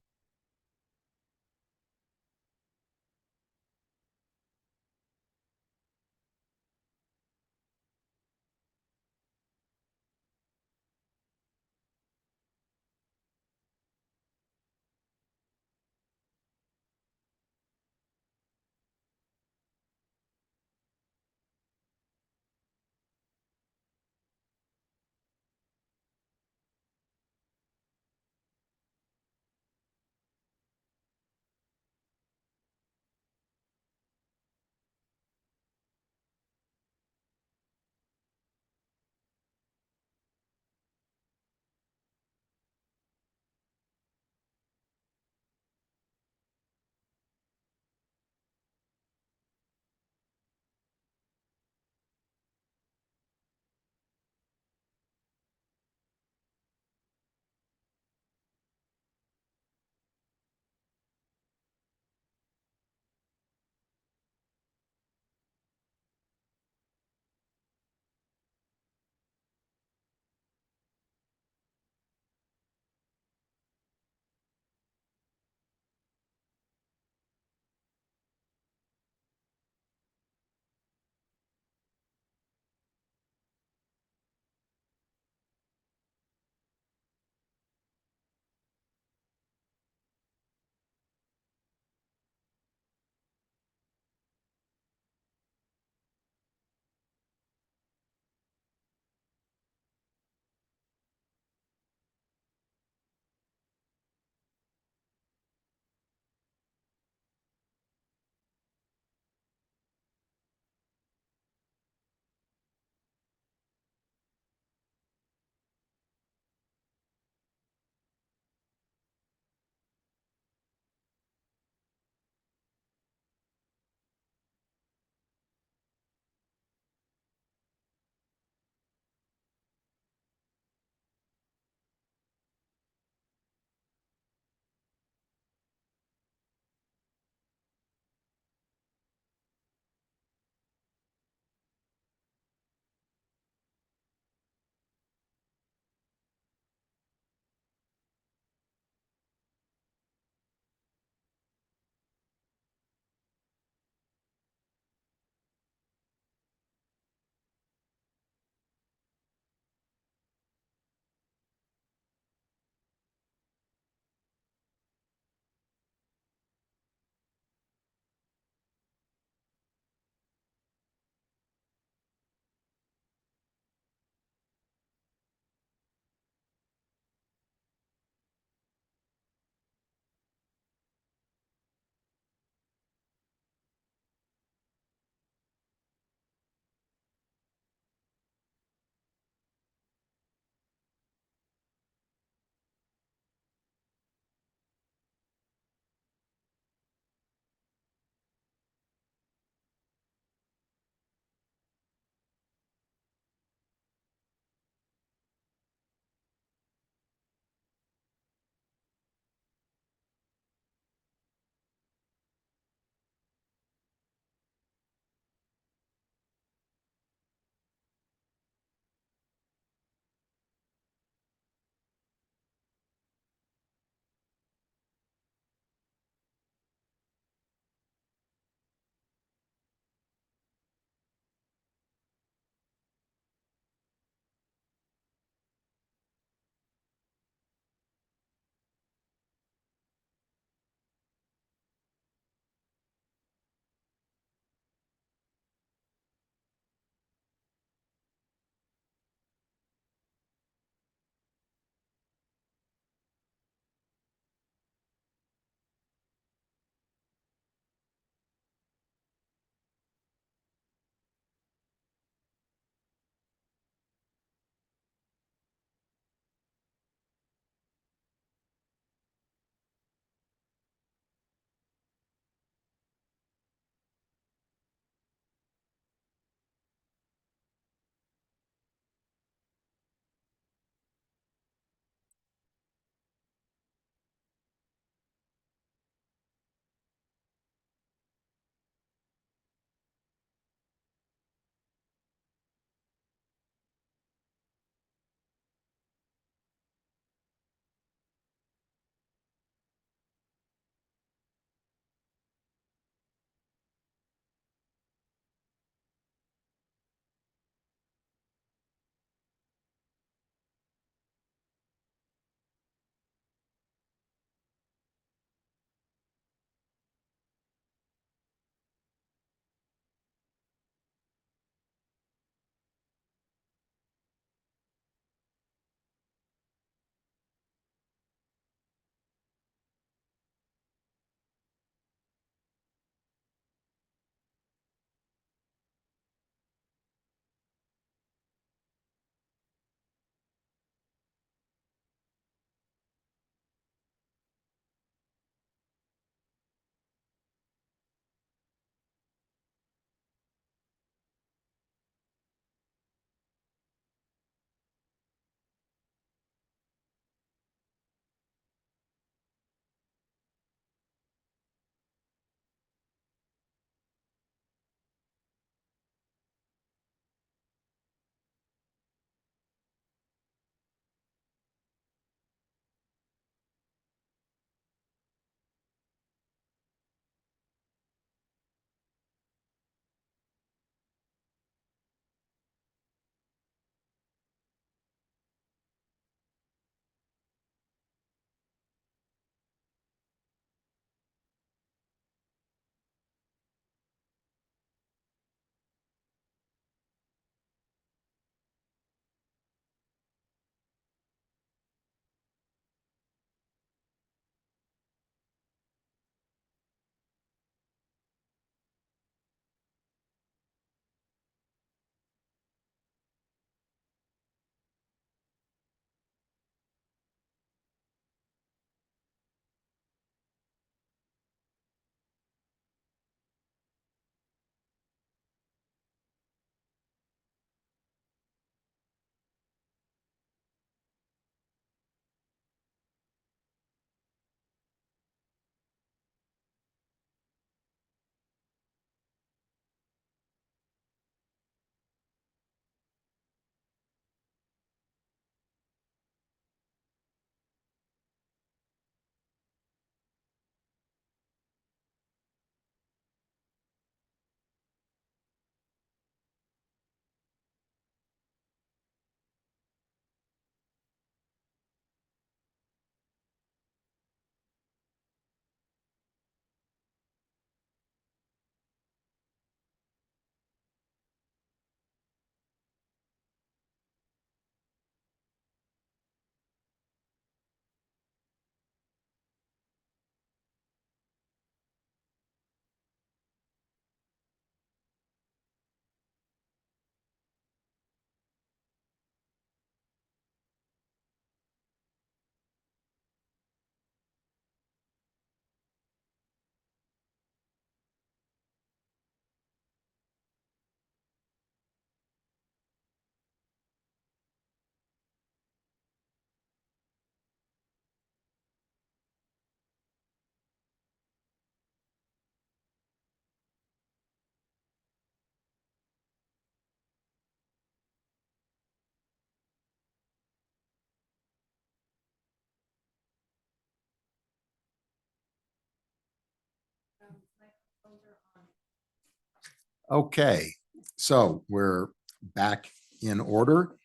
Okay, so we're back in order.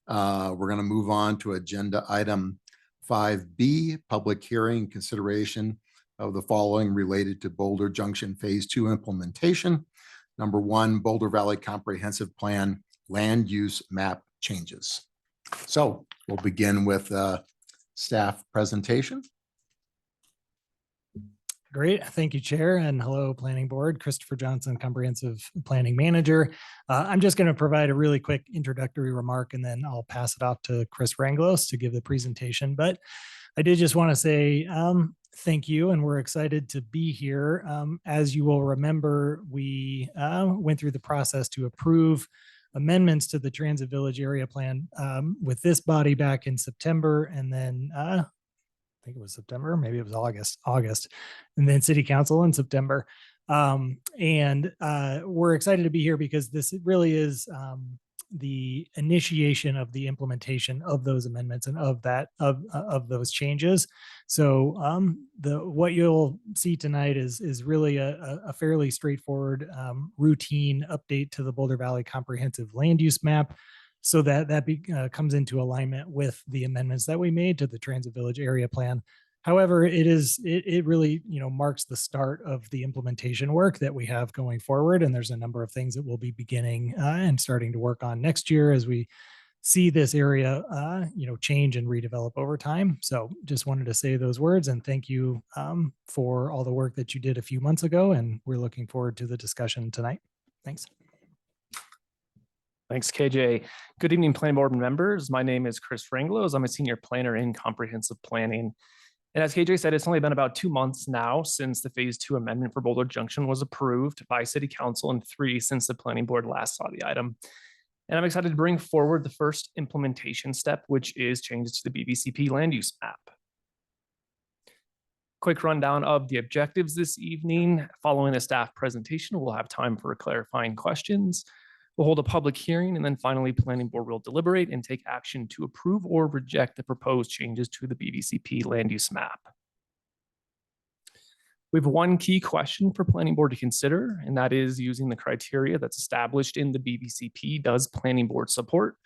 We're going to move on to agenda item 5B, public hearing consideration of the following related to Boulder Junction Phase 2 implementation. Number 1, Boulder Valley Comprehensive Plan land use map changes. So we'll begin with staff presentation. Great. Thank you, Chair, and hello, Planning Board. Christopher Johnson, Comprehensive Planning Manager. I'm just going to provide a really quick introductory remark, and then I'll pass it off to Chris Ranglos to give the presentation. But I did just want to say thank you, and we're excited to be here. As you will remember, we went through the process to approve amendments to the Transit Village Area Plan with this body back in September, and then I think it was September, maybe it was August, and then City Council in September. We're excited to be here because this really is the initiation of the implementation of those amendments and of those changes. So what you'll see tonight is really a fairly straightforward routine update to the Boulder Valley Comprehensive Land Use Map, so that comes into alignment with the amendments that we made to the Transit Village Area Plan. However, it really marks the start of the implementation work that we have going forward, and there's a number of things that we'll be beginning and starting to work on next year as we see this area change and redevelop over time. So just wanted to say those words and thank you for all the work that you did a few months ago, and we're looking forward to the discussion tonight. Thanks. Thanks, KJ. Good evening, Planning Board members. My name is Chris Ranglos. I'm a senior planner in comprehensive planning. And as KJ said, it's only been about 2 months now since the Phase 2 amendment for Boulder Junction was approved by City Council, and 3 since the Planning Board last saw the item. And I'm excited to bring forward the first implementation step, which is changes to the BVCP land use map. Quick rundown of the objectives this evening. Following a staff presentation, we'll have time for clarifying questions. We'll hold a public hearing, and then finally, Planning Board will deliberate and take action to approve or reject the proposed changes to the BVCP land use map. We have one key question for Planning Board to consider, and that is using the criteria that's established in the BVCP. Does Planning Board support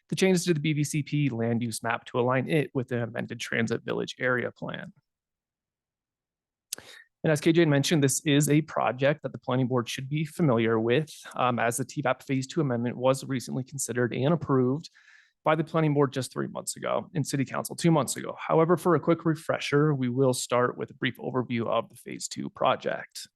the changes to the BVCP land use map to align it with the amended Transit Village Area Plan? And as KJ mentioned, this is a project that the Planning Board should be familiar with, as the TVAP Phase 2 amendment was recently considered and approved by the Planning Board just 3 months ago and City Council 2 months ago. However, for a quick refresher, we will start with a brief overview of the Phase 2 project.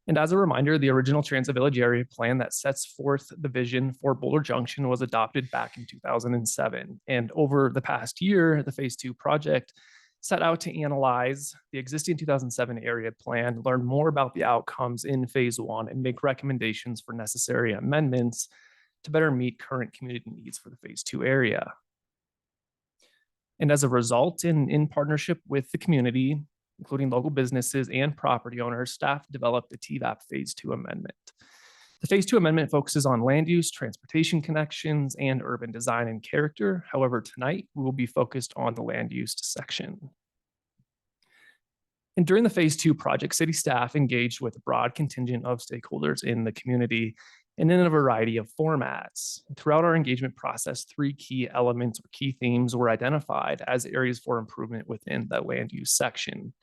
And as a reminder, the original Transit Village Area Plan that sets forth the vision for Boulder Junction was adopted back in 2007. And over the past year, the Phase 2 project set out to analyze the existing 2007 area plan, learn more about the outcomes in Phase 1, and make recommendations for necessary amendments to better meet current community needs for the Phase 2 area. And as a result, in partnership with the community, including local businesses and property owners, staff developed the TVAP Phase 2 amendment. The Phase 2 amendment focuses on land use, transportation connections, and urban design and character. However, tonight we will be focused on the land use section. And during the Phase 2 project, city staff engaged with a broad contingent of stakeholders in the community and in a variety of formats. Throughout our engagement process, 3 key elements or key themes were identified as areas for improvement within the land use section.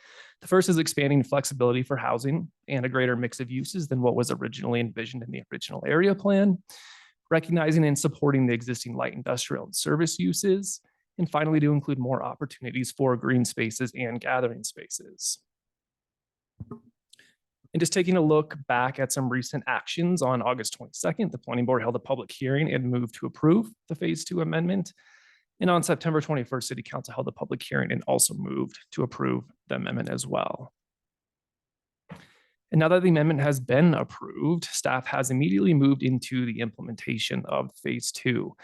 The first is expanding flexibility for housing and a greater mix of uses than what was originally envisioned in the original area plan, recognizing and supporting the existing light industrial and service uses, and finally to include more opportunities for green spaces and gathering spaces. And just taking a look back at some recent actions, on August 22nd, the Planning Board held a public hearing and moved to approve the Phase 2 amendment. And on September 21st, City Council held a public hearing and also moved to approve the amendment as well. And now that the amendment has been approved, staff has immediately moved into the implementation of Phase 2.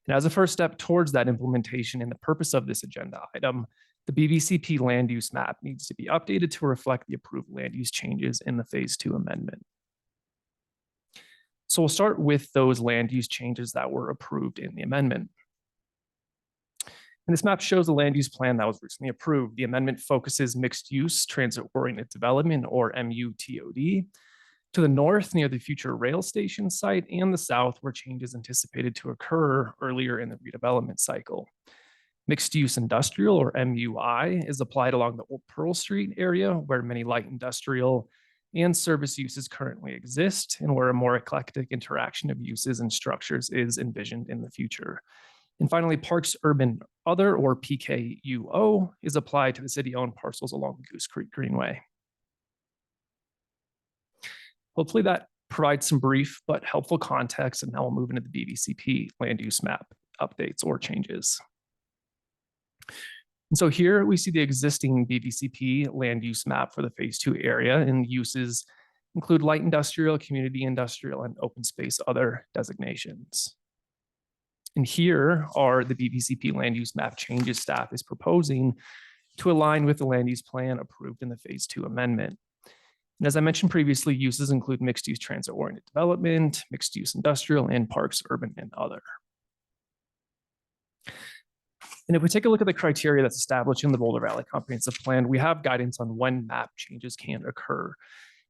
And as a first step towards that implementation and the purpose of this agenda item, the BVCP land use map needs to be updated to reflect the approved land use changes in the Phase 2 amendment. So we'll start with those land use changes that were approved in the amendment. And this map shows the land use plan that was recently approved. The amendment focuses mixed use transit oriented development, or MUTOD, To the north, near the future rail station site, and the south, where change is anticipated to occur earlier in the redevelopment cycle. Mixed-use industrial, or MUI, is applied along the Old Pearl Street area, where many light industrial and service uses currently exist, and where a more eclectic interaction of uses and structures is envisioned in the future. And finally, Parks Urban Other, or PKUO, is applied to the city-owned parcels along Goose Creek Greenway. Hopefully that provides some brief but helpful context, and now we'll move into the BVCP land use map updates or changes. And so here we see the existing BVCP land use map for the phase 2 area, and uses include light industrial, community industrial, and open space other designations. And here are the BVCP land use map changes staff is proposing to align with the land use plan approved in the phase 2 amendment. And as I mentioned previously, uses include mixed-use transit-oriented development, mixed-use industrial, and parks, urban, and other. And if we take a look at the criteria that's established in the Boulder Valley Comprehensive Plan, we have guidance on when map changes can occur.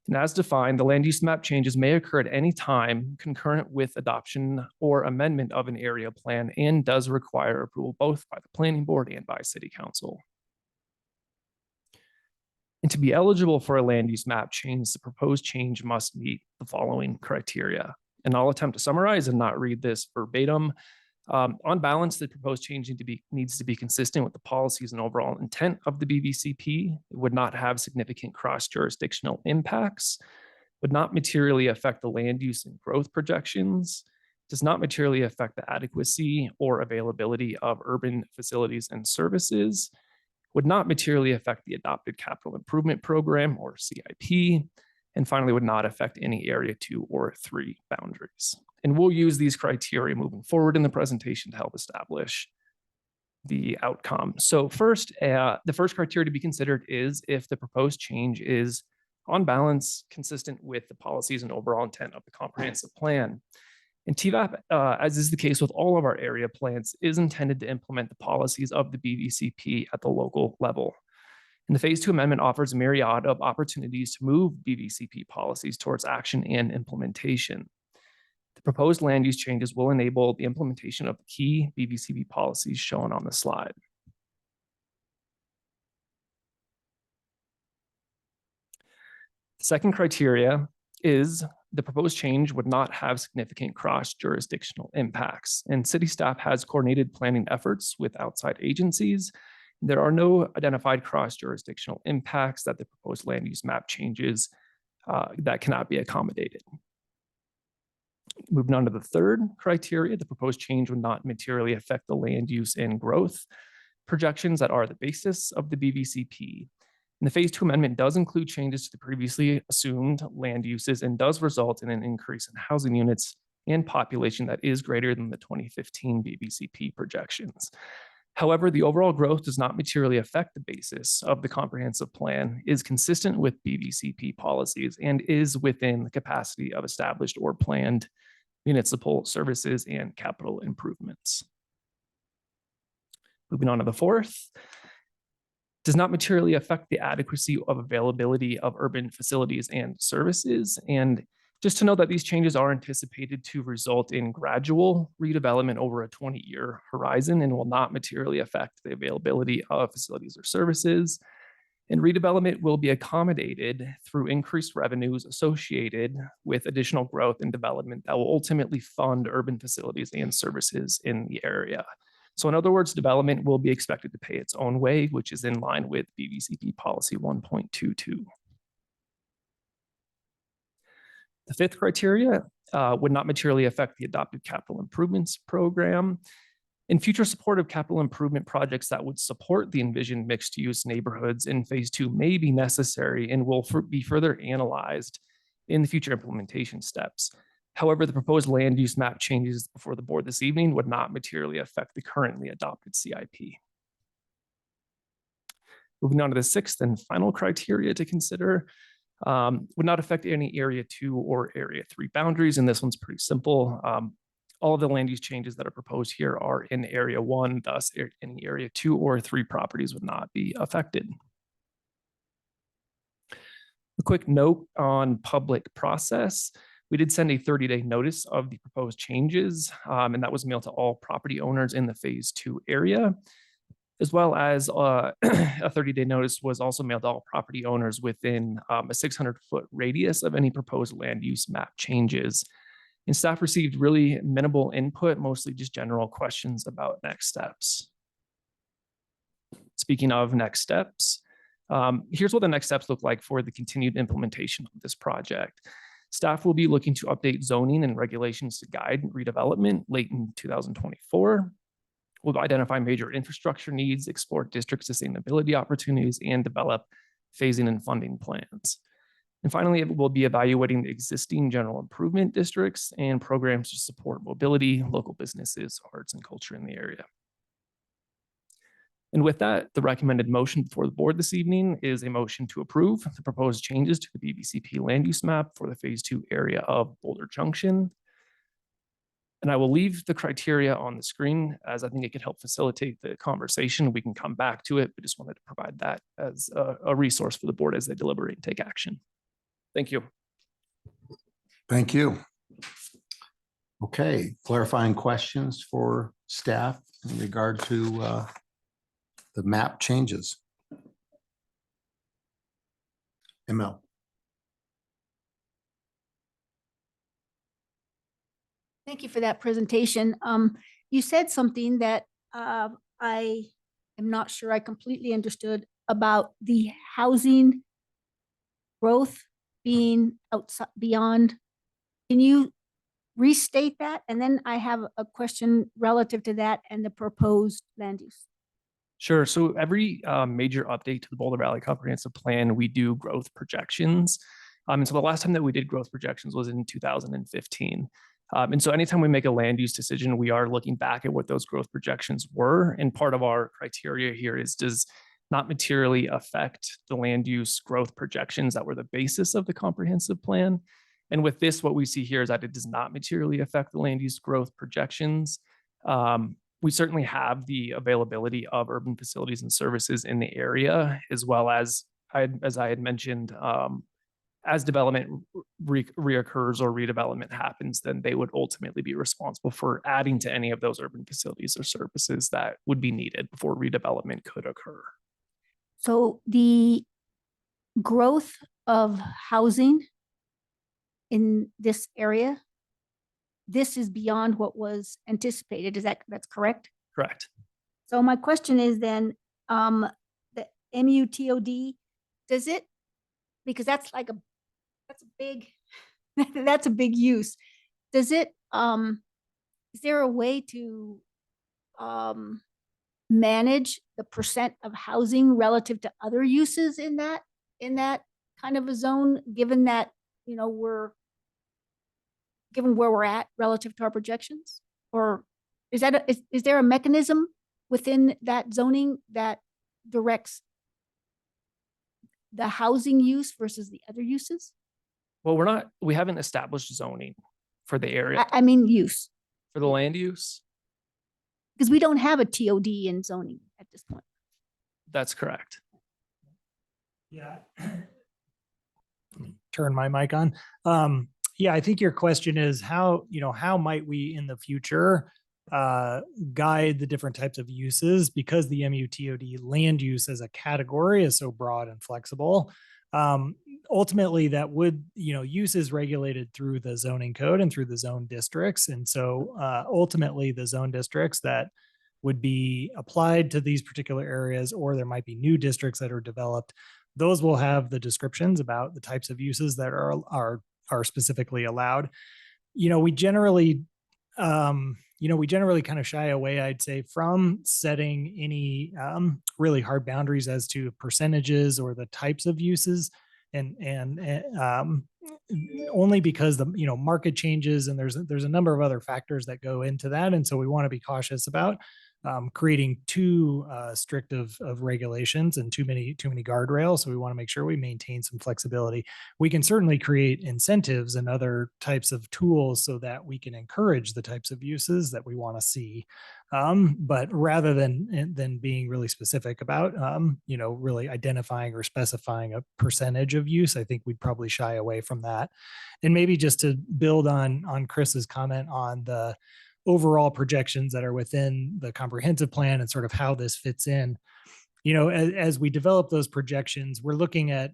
And as defined, the land use map changes may occur at any time concurrent with adoption or amendment of an area plan, and does require approval both by the planning board and by city council. And to be eligible for a land use map change, the proposed change must meet the following criteria. And I'll attempt to summarize and not read this verbatim. On balance, the proposed change needs to be consistent with the policies and overall intent of the BVCP. It would not have significant cross-jurisdictional impacts, would not materially affect the land use and growth projections, does not materially affect the adequacy or availability of urban facilities and services, would not materially affect the adopted capital improvement program or CIP, and finally would not affect any area 2 or 3 boundaries. And we'll use these criteria moving forward in the presentation to help establish the outcome. So first, the first criteria to be considered is if the proposed change is on balance consistent with the policies and overall intent of the comprehensive plan. And TVAP, as is the case with all of our area plans, is intended to implement the policies of the BVCP at the local level. And the phase 2 amendment offers a myriad of opportunities to move BVCP policies towards action and implementation. The proposed land use changes will enable the implementation of the key BVCP policies shown on the slide. The second criteria is the proposed change would not have significant cross-jurisdictional impacts, and city staff has coordinated planning efforts with outside agencies. There are no identified cross-jurisdictional impacts that the proposed land use map changes that cannot be accommodated. Moving on to the third criteria, the proposed change would not materially affect the land use and growth projections that are the basis of the BVCP. And the phase 2 amendment does include changes to the previously assumed land uses and does result in an increase in housing units and population that is greater than the 2015 BVCP projections. However, the overall growth does not materially affect the basis of the comprehensive plan, is consistent with BVCP policies, and is within the capacity of established or planned municipal services and capital improvements. Moving on to the fourth, does not materially affect the adequacy of availability of urban facilities and services. And just to know that these changes are anticipated to result in gradual redevelopment over a 20-year horizon and will not materially affect the availability of facilities or services. And redevelopment will be accommodated through increased revenues associated with additional growth and development that will ultimately fund urban facilities and services in the area. So in other words, development will be expected to pay its own way, which is in line with BVCP policy 1.22. The fifth criteria would not materially affect the adopted capital improvements program. In future supportive capital improvement projects that would support the envisioned mixed use neighborhoods in phase 2 may be necessary and will be further analyzed in the future implementation steps. However, the proposed land use map changes before the board this evening would not materially affect the currently adopted CIP. Moving on to the sixth and final criteria to consider, would not affect any area 2 or area 3 boundaries. And this one's pretty simple. All of the land use changes that are proposed here are in area 1, thus any area 2 or 3 properties would not be affected. A quick note on public process. We did send a 30-day notice of the proposed changes, and that was mailed to all property owners in the phase 2 area, as well as a 30-day notice was also mailed to all property owners within a 600-foot radius of any proposed land use map changes. And staff received really minimal input, mostly just general questions about next steps. Speaking of next steps, here's what the next steps look like for the continued implementation of this project. Staff will be looking to update zoning and regulations to guide redevelopment late in 2024. We'll identify major infrastructure needs, explore district sustainability opportunities, and develop phasing and funding plans. And finally, we'll be evaluating the existing general improvement districts and programs to support mobility, local businesses, arts, and culture in the area. And with that, the recommended motion before the board this evening is a motion to approve the proposed changes to the BVCP land use map for the phase 2 area of Boulder Junction. And I will leave the criteria on the screen as I think it could help facilitate the conversation. We can come back to it, but just wanted to provide that as a resource for the board as they deliberate and take action. Thank you. Thank you. Okay, clarifying questions for staff in regard to the map changes. ML. Thank you for that presentation. You said something that I am not sure I completely understood about the housing growth being outside beyond. Can you restate that? And then I have a question relative to that and the proposed land use. Sure. So every major update to the Boulder Valley Comprehensive Plan, we do growth projections. And so the last time that we did growth projections was in 2015. And so anytime we make a land use decision, we are looking back at what those growth projections were. And part of our criteria here is does not materially affect the land use growth projections that were the basis of the comprehensive plan. And with this, what we see here is that it does not materially affect the land use growth projections. We certainly have the availability of urban facilities and services in the area, as well as I had mentioned, as development reoccurs or redevelopment happens, then they would ultimately be responsible for adding to any of those urban facilities or services that would be needed before redevelopment could occur. So the growth of housing in this area, this is beyond what was anticipated. That's correct? Correct. So my question is then, the MUTOD, does it, because that's a big, that's a big use. Does it, is there a way to manage the percent of housing relative to other uses in that kind of a zone, given that, you know, given where we're at relative to our projections? Or is there a mechanism within that zoning that directs the housing use versus the other uses? Well, we haven't established zoning for the area. I mean use. For the land use? Because we don't have a TOD in zoning at this point. That's correct. Yeah. Turn my mic on. Yeah, I think your question is how might we in the future guide the different types of uses, because the MUTOD land use as a category is so broad and flexible. Ultimately, that would, use is regulated through the zoning code and through the zone districts. And so ultimately the zone districts that would be applied to these particular areas, or there might be new districts that are developed, those will have the descriptions about the types of uses that are specifically allowed. We generally kind of shy away, I'd say, from setting any really hard boundaries as to percentages or the types of uses, and only because the market changes and there's a number of other factors that go into that, and so we want to be cautious about creating too strict of regulations and too many guardrails. So we want to make sure we maintain some flexibility. We can certainly create incentives and other types of tools so that we can encourage the types of uses that we want to see. But rather than being really specific about, really identifying or specifying a percentage of use, I think we'd probably shy away from that. And maybe just to build on Chris's comment on the overall projections that are within the comprehensive plan and sort of how this fits in. As we develop those projections, we're looking at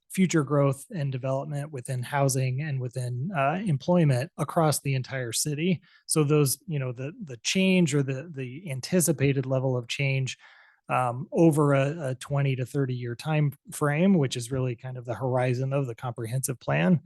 future growth and development within housing and within employment across the entire city. So those, the change or the anticipated level of change over a 20 to 30 year time frame, which is really kind of the horizon of the comprehensive plan.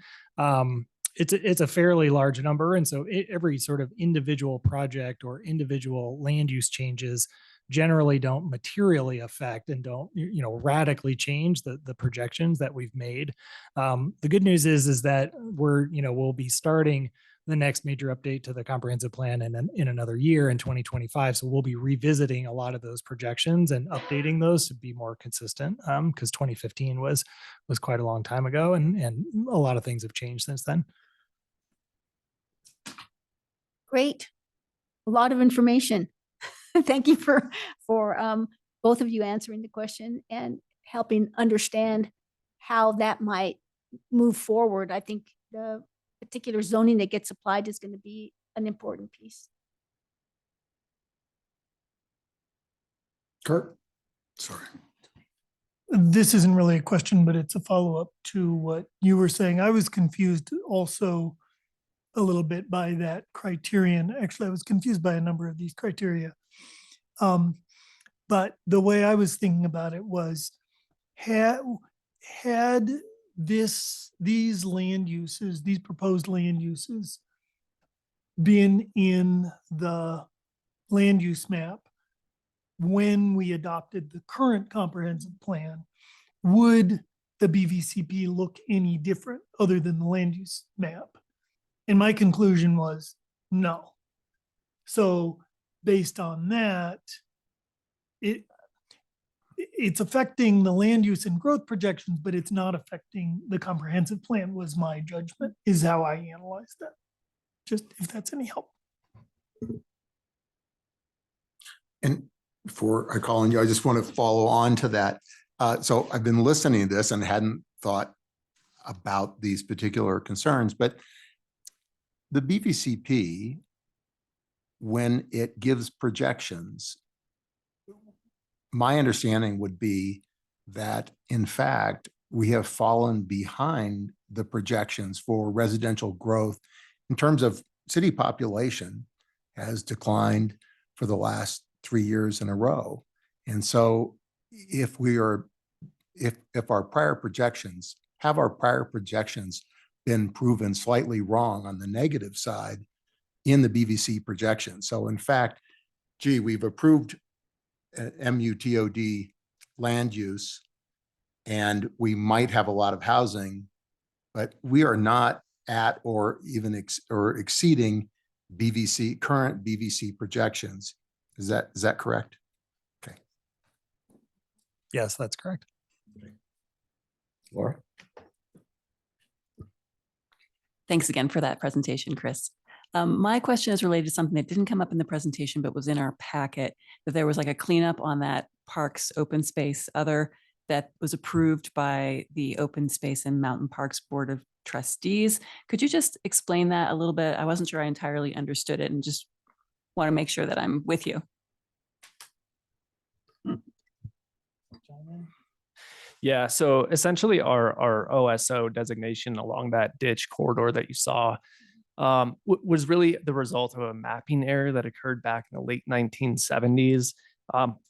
It's a fairly large number. And so every sort of individual project or individual land use changes generally don't materially affect and don't, radically change the projections that we've made. The good news is that we'll be starting the next major update to the comprehensive plan in another year in 2025. So we'll be revisiting a lot of those projections and updating those to be more consistent, because 2015 was quite a long time ago, and a lot of things have changed since then. Great. A lot of information. Thank you for both of you answering the question and helping understand how that might move forward. I think the particular zoning that gets applied is going to be an important piece. Kurt, sorry. This isn't really a question, but it's a follow-up to what you were saying. I was confused also a little bit by that criterion. Actually, I was confused by a number of these criteria. But the way I was thinking about it was, had these land uses, these proposed land uses, been in the land use map when we adopted the current comprehensive plan, would the BVCP look any different other than the land use map? And my conclusion was no. So based on that, it's affecting the land use and growth projections, but it's not affecting the comprehensive plan, was my judgment, is how I analyzed that. Just if that's any help. And before I call on you, I just want to follow on to that. So I've been listening to this and hadn't thought about these particular concerns, but the BVCP, when it gives projections, my understanding would be that, in fact, we have fallen behind the projections for residential growth in terms of city population has declined for the last 3 years in a row. And so if our prior projections been proven slightly wrong on the negative side in the BVC projection. So in fact, we've approved MUTOD land use, and we might have a lot of housing, but we are not at or even exceeding current BVC projections. Is that correct? Okay. Yes, that's correct. Laura? Thanks again for that presentation, Chris. My question is related to something that didn't come up in the presentation, but was in our packet, that there was like a cleanup on that parks open space that was approved by the Open Space and Mountain Parks Board of Trustees. Could you just explain that a little bit? I wasn't sure I entirely understood it and just want to make sure that I'm with you. Yeah, so essentially our OSO designation along that ditch corridor that you saw was really the result of a mapping error that occurred back in the late 1970s.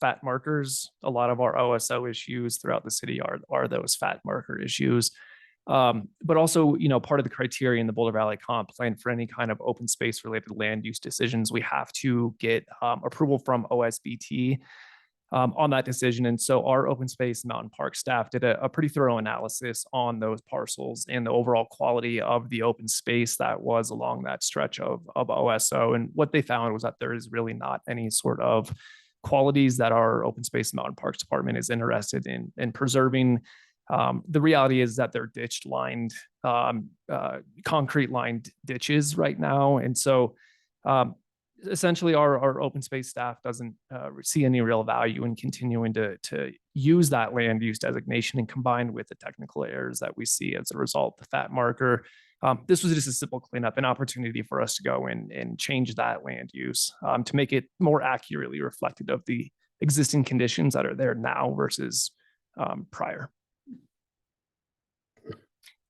Fat markers, a lot of our OSO issues throughout the city are those fat marker issues. But also, part of the criteria in the Boulder Valley Comp Plan for any kind of open space related land use decisions, we have to get approval from OSBT. on that decision. And so our open space mountain park staff did a pretty thorough analysis on those parcels and the overall quality of the open space that was along that stretch of OSO. And what they found was that there is really not any sort of qualities that our open space mountain parks department is interested in preserving. The reality is that they're ditch lined, concrete lined ditches right now. And so essentially our open space staff doesn't see any real value in continuing to use that land use designation, and combined with the technical errors that we see as a result of the FAT marker. This was just a simple cleanup, an opportunity for us to go in and change that land use to make it more accurately reflective of the existing conditions that are there now versus prior.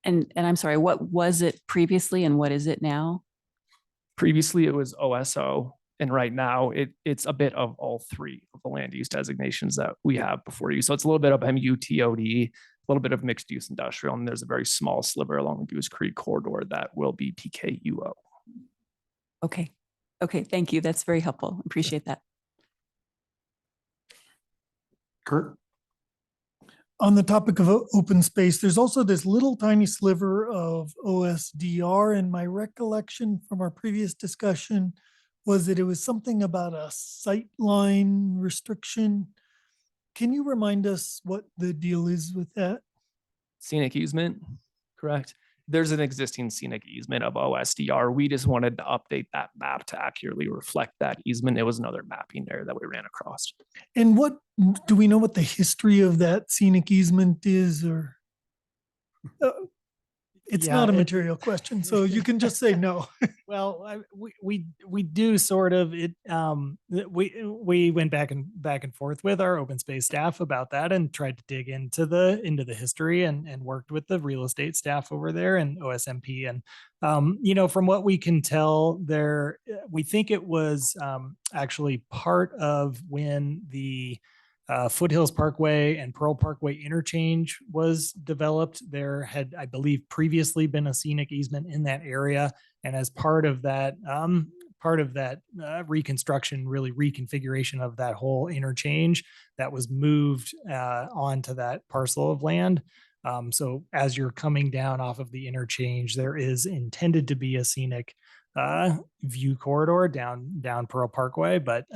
And I'm sorry, what was it previously and what is it now? Previously, it was OSO, and right now it's a bit of all three of the land use designations that we have before you. So it's a little bit of MUTOD, a little bit of mixed use industrial, and there's a very small sliver along the Goose Creek corridor that will be PKUO. Okay. Okay, thank you. That's very helpful. Appreciate that. Kurt? On the topic of open space, there's also this little tiny sliver of OSDR, and my recollection from our previous discussion was that it was something about a sight line restriction. Can you remind us what the deal is with that? Scenic easement, correct? There's an existing scenic easement of OSDR. We just wanted to update that map to accurately reflect that easement. It was another mapping error that we ran across. And what, do we know what the history of that scenic easement is, or? It's Yeah, not a it- material question, so you can just say no. Well, we do sort of it. We went back and forth with our open space staff about that and tried to dig into the history and worked with the real estate staff over there and OSMP. And from what we can tell, we think it was actually part of when the Foothills Parkway and Pearl Parkway interchange was developed. There had, I believe, previously been a scenic easement in that area. And as part of that reconstruction, really reconfiguration of that whole interchange, that was moved onto that parcel of land. So as you're coming down off of the interchange, there is intended to be a scenic view corridor down Pearl Parkway, but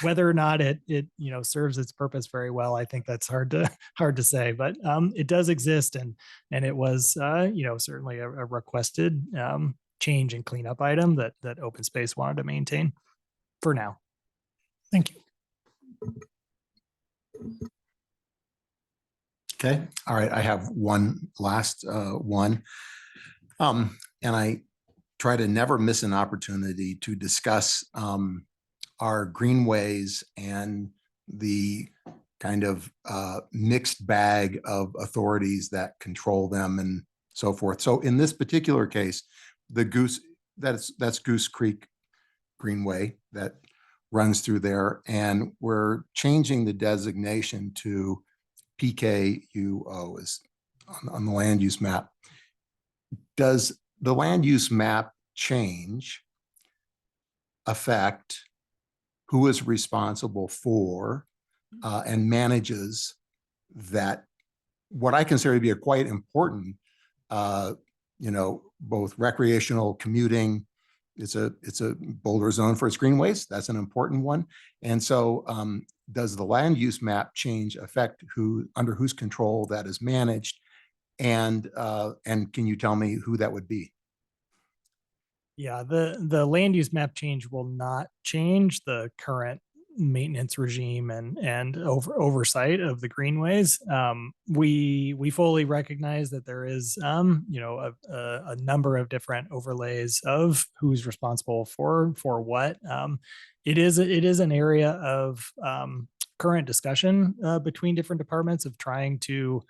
whether or not it serves its purpose very well, I think that's hard to say. But it does exist, and it was certainly a requested change and cleanup item that Open Space wanted to maintain for now. Thank you. Okay, all right, I have one last one. And I try to never miss an opportunity to discuss our greenways and the kind of mixed bag of authorities that control them and so forth. So in this particular case, that's Goose Creek Greenway that runs through there, and we're changing the designation to PKUO is on the land use map. Does the land use map change affect who is responsible for and manages that, what I consider to be a quite important, both recreational commuting, it's a Boulder zone for its greenways. That's an important one. And so does the land use map change affect under whose control that is managed? And can you tell me who that would be? Yeah, the land use map change will not change the current maintenance regime and oversight of the greenways. We fully recognize that there is a number of different overlays of who's responsible for what. It is an area of current discussion between different departments of trying to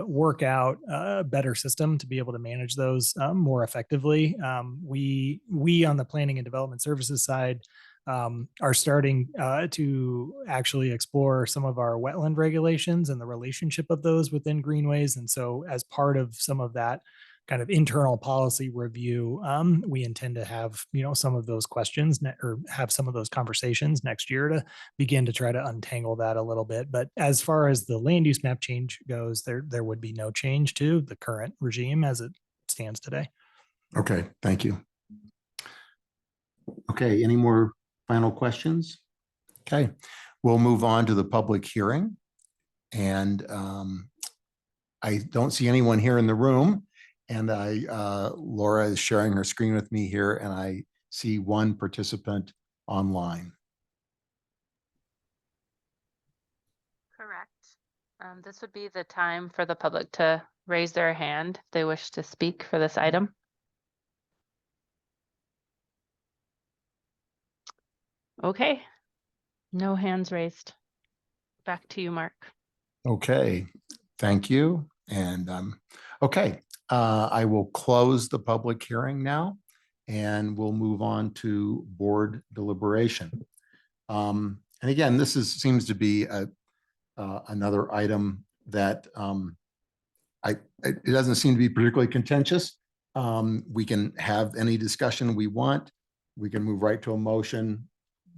work out a better system to be able to manage those more effectively. We on the planning and development services side are starting to actually explore some of our wetland regulations and the relationship of those within greenways. And so as part of some of that kind of internal policy review, we intend to have, some of those questions or have some of those conversations next year to begin to try to untangle that a little bit. But as far as the land use map change goes, there would be no change to the current regime as it stands today. Okay, thank you. Okay, any more final questions? Okay, we'll move on to the public hearing. And I don't see anyone here in the room. And Laura is sharing her screen with me here, and I see one participant online. Correct. This would be the time for the public to raise their hand if they wish to speak for this item. Okay, no hands raised. Back to you, Mark. Okay, thank you. And okay, I will close the public hearing now, and we'll move on to board deliberation. And again, this seems to be another item that it doesn't seem to be particularly contentious. We can have any discussion we want. We can move right to a motion.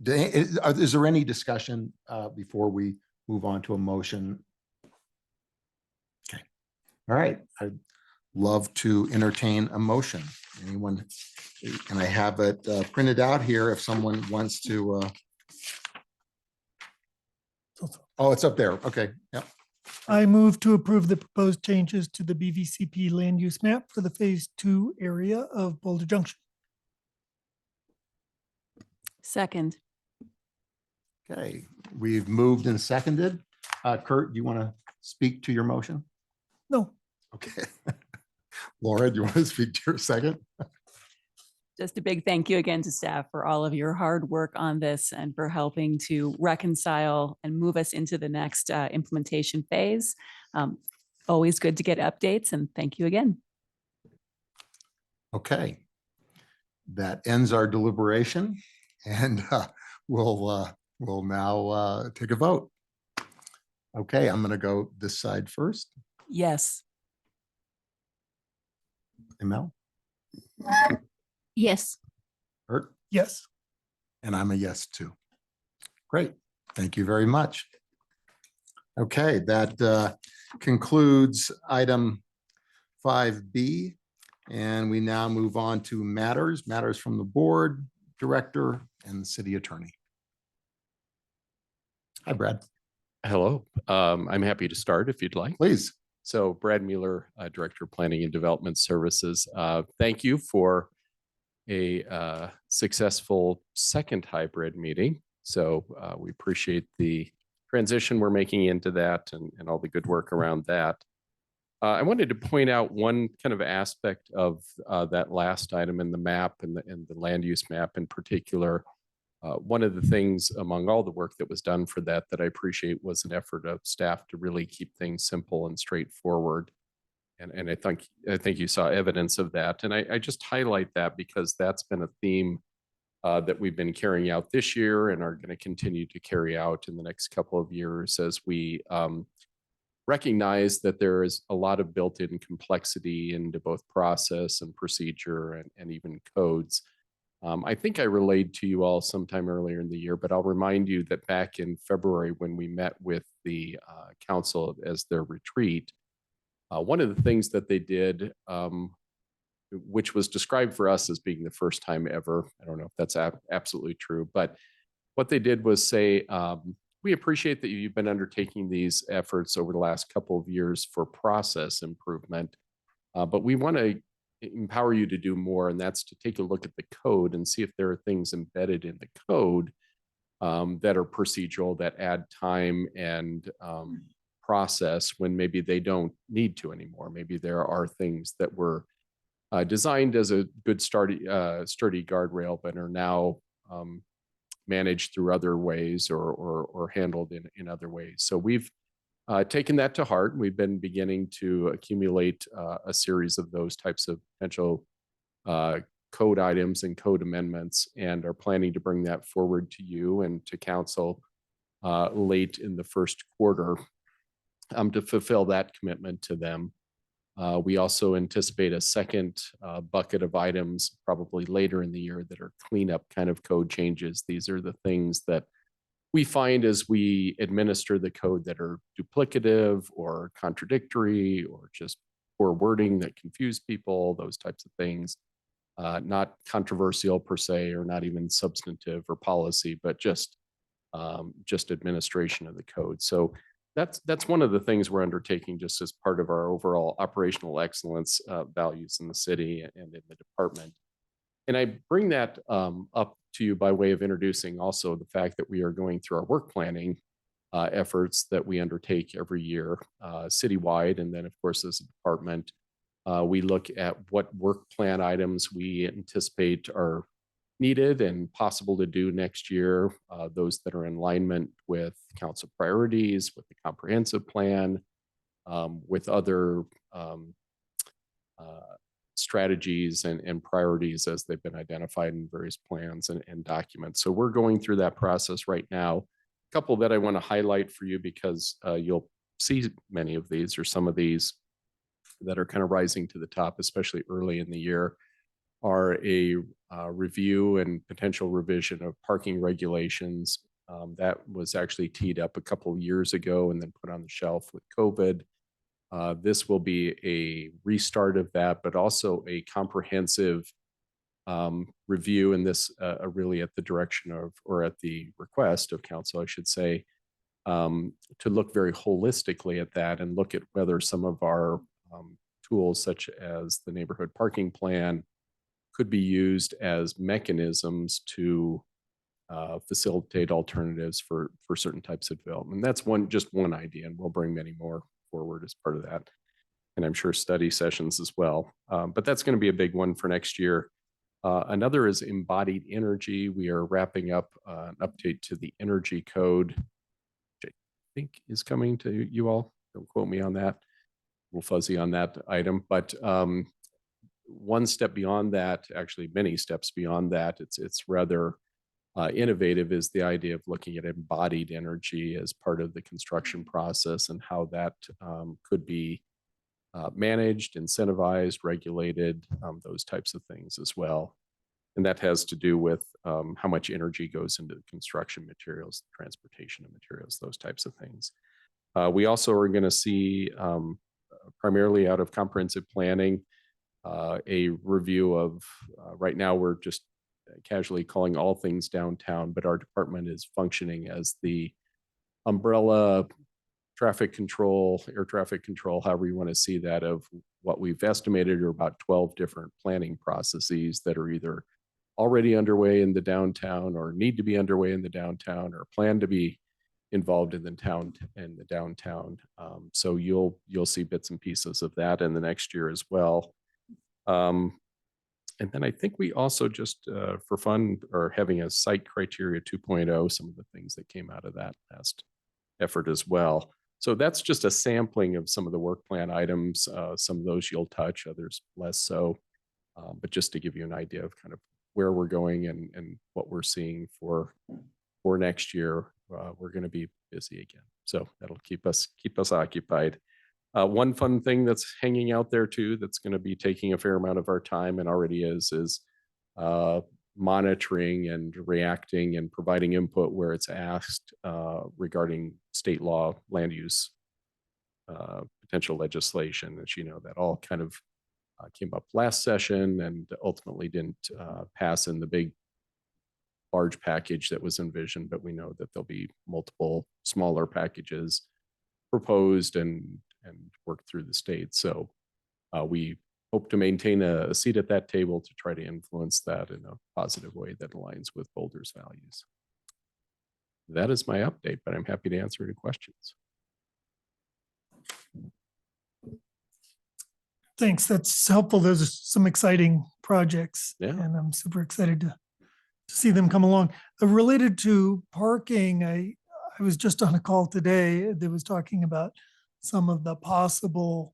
Is there any discussion before we move on to a motion? Okay. All right. I'd love to entertain a motion. Anyone? And I have it printed out here if someone wants to. Oh, it's up there. Okay. Yep. I move to approve the proposed changes to the BVCP land use map for the Phase 2 area of Boulder Junction. Second. Okay, we've moved and seconded. Kurt, do you want to speak to your motion? No. Okay. Laura, do you want to speak to your second? Just a big thank you again to staff for all of your hard work on this and for helping to reconcile and move us into the next implementation phase. Always good to get updates, and thank you again. Okay. That ends our deliberation, and we'll now take a vote. Okay, I'm going to go this side first. Yes. Mel? Yes. Kurt? Yes. And I'm a yes too. Great. Thank you very much. Okay, that concludes item 5B. And we now move on to matters from the board, director, and the city attorney. Hi, Brad. Hello. I'm happy to start if you'd like. Please. So Brad Mueller, Director of Planning and Development Services. Thank you for a successful second hybrid meeting. So we appreciate the transition we're making into that and all the good work around that. I wanted to point out one kind of aspect of that last item in the map and the land use map in particular. One of the things among all the work that was done for that I appreciate was an effort of staff to really keep things simple and straightforward. And I think you saw evidence of that. And I just highlight that because that's been a theme that we've been carrying out this year and are going to continue to carry out in the next couple of years as we recognize that there is a lot of built-in complexity into both process and procedure and even codes. I think I relayed to you all sometime earlier in the year, but I'll remind you that back in February when we met with the council as their retreat, one of the things that they did, which was described for us as being the first time ever, I don't know if that's absolutely true, but what they did was say, we appreciate that you've been undertaking these efforts over the last couple of years for process improvement, but we want to empower you to do more, and that's to take a look at the code and see if there are things embedded in the code that are procedural, that add time and process when maybe they don't need to anymore. Maybe there are things that were designed as a good sturdy guardrail, but are now managed through other ways or handled in other ways. So we've taken that to heart. We've been beginning to accumulate a series of those types of potential code items and code amendments, and are planning to bring that forward to you and to council late in the first quarter to fulfill that commitment to them. We also anticipate a second bucket of items probably later in the year that are cleanup kind of code changes. These are the things that we find as we administer the code that are duplicative or contradictory or just poor wording that confuse people, those types of things. Not controversial per se, or not even substantive or policy, but just administration of the code. So that's one of the things we're undertaking just as part of our overall operational excellence values in the city and in the department. And I bring that up to you by way of introducing also the fact that we are going through our work planning efforts that we undertake every year citywide. And then of course, as a department, we look at what work plan items we anticipate are needed and possible to do next year, those that are in alignment with council priorities, with the comprehensive plan, with other strategies and priorities as they've been identified in various plans and documents. So we're going through that process right now. A couple that I want to highlight for you because you'll see many of these or some of these that are kind of rising to the top, especially early in the year, are a review and potential revision of parking regulations. That was actually teed up a couple of years ago and then put on the shelf with COVID. This will be a restart of that, but also a comprehensive review, and this really at the direction of, or at the request of council, I should say, to look very holistically at that and look at whether some of our tools such as the neighborhood parking plan could be used as mechanisms to facilitate alternatives for certain types of development. That's just one idea, and we'll bring many more forward as part of that. And I'm sure study sessions as well. But that's going to be a big one for next year. Another is embodied energy. We are wrapping up an update to the energy code, which I think is coming to you all. Don't quote me on that. A little fuzzy on that item, but one step beyond that, actually many steps beyond that, it's rather innovative, is the idea of looking at embodied energy as part of the construction process and how that could be managed, incentivized, regulated, those types of things as well. And that has to do with how much energy goes into the construction materials, transportation of materials, those types of things. We also are going to see primarily out of comprehensive planning, a review of, right now we're just casually calling all things downtown, but our department is functioning as the umbrella traffic control, air traffic control, however you want to see that, of what we've estimated are about 12 different planning processes that are either already underway in the downtown or need to be underway in the downtown or plan to be involved in the downtown. So you'll see bits and pieces of that in the next year as well. And then I think we also just for fun are having a site criteria 2.0, some of the things that came out of that last effort as well. So that's just a sampling of some of the work plan items. Some of those you'll touch, others less so. But just to give you an idea of kind of where we're going and what we're seeing for next year, we're going to be busy again. So that'll keep us occupied. One fun thing that's hanging out there too, that's going to be taking a fair amount of our time and already is monitoring and reacting and providing input where it's asked regarding state law, land use, potential legislation. As you know, that all kind of came up last session and ultimately didn't pass in the big, large package that was envisioned, but we know that there'll be multiple smaller packages proposed and worked through the state. So we hope to maintain a seat at that table to try to influence that in a positive way that aligns with Boulder's values. That is my update, but I'm happy to answer any questions. Thanks. That's helpful. Those are some exciting projects, Yeah. and I'm super excited to see them come along. Related to parking, I was just on a call today that was talking about some of the possible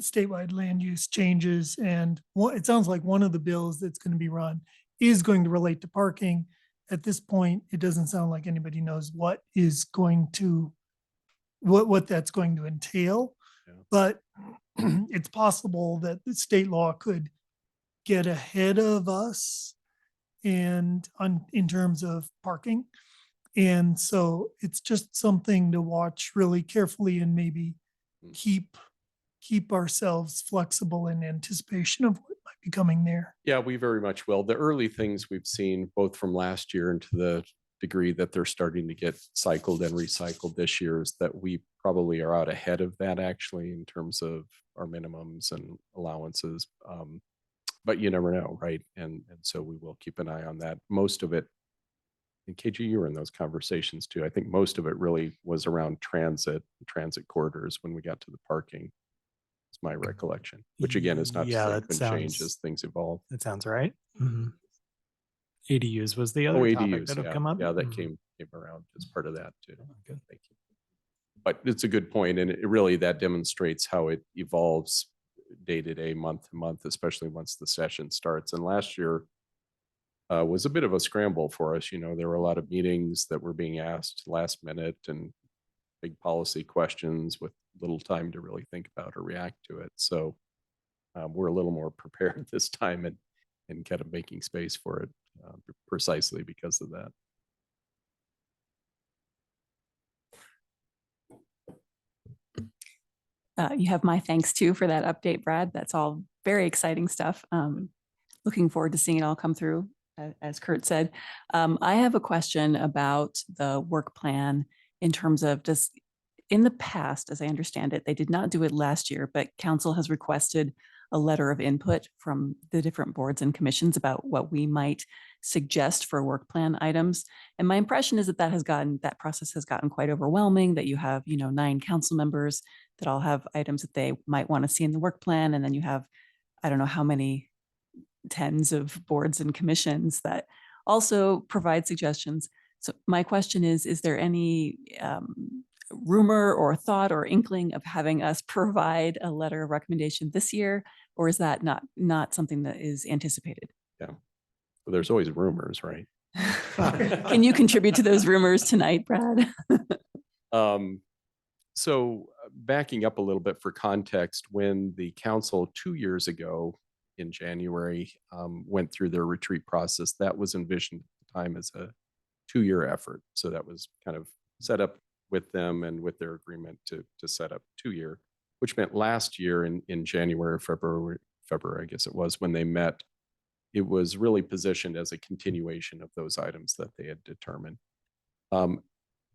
statewide land use changes. And it sounds like one of the bills that's going to be run is going to relate to parking. At this point, it doesn't sound like anybody knows what is going to, what that's going to entail. Yeah. But it's possible that the state law could get ahead of us and in terms of parking. And so it's just something to watch really carefully and maybe keep ourselves flexible in anticipation of what might be coming there. Yeah, we very much will. The early things we've seen, both from last year and to the degree that they're starting to get cycled and recycled this year, is that we probably are out ahead of that actually in terms of our minimums and allowances. But you never know, right? And so we will keep an eye on that. Most of it, and KG, you were in those conversations too. I think most of it really was around transit corridors when we got to the parking. It's my recollection, which again is not to Yeah, say that it can change sounds- as things evolve. That sounds right. ADUs was the Oh, other topic ADUs, that have yeah. come up. Yeah, that Mhm. came around as part of that too. Good. Thank you. But it's a good point, and it really, that demonstrates how it evolves day to day, month to month, especially once the session starts. And last year was a bit of a scramble for us. You know, there were a lot of meetings that were being asked last minute and big policy questions with little time to really think about or react to it. So we're a little more prepared this time and kind of making space for it precisely because of that. You have my thanks too for that update, Brad. That's all very exciting stuff. Looking forward to seeing it all come through, as Kurt said. I have a question about the work plan in terms of just in the past, as I understand it, they did not do it last year, but council has requested a letter of input from the different boards and commissions about what we might suggest for work plan items. And my impression is that that process has gotten quite overwhelming, that you have, 9 council members that all have items that they might want to see in the work plan. And then you have, I don't know how many tens of boards and commissions that also provide suggestions. So my question is there any rumor or thought or inkling of having us provide a letter of recommendation this year, or is that not something that is anticipated? Yeah, well, there's always rumors, right? Can you contribute to those rumors tonight, Brad? So backing up a little bit for context, when the council 2 years ago in January went through their retreat process, that was envisioned at the time as a 2-year effort. So that was kind of set up with them and with their agreement to set up 2-year, which meant last year in January, February, I guess it was, when they met, it was really positioned as a continuation of those items that they had determined.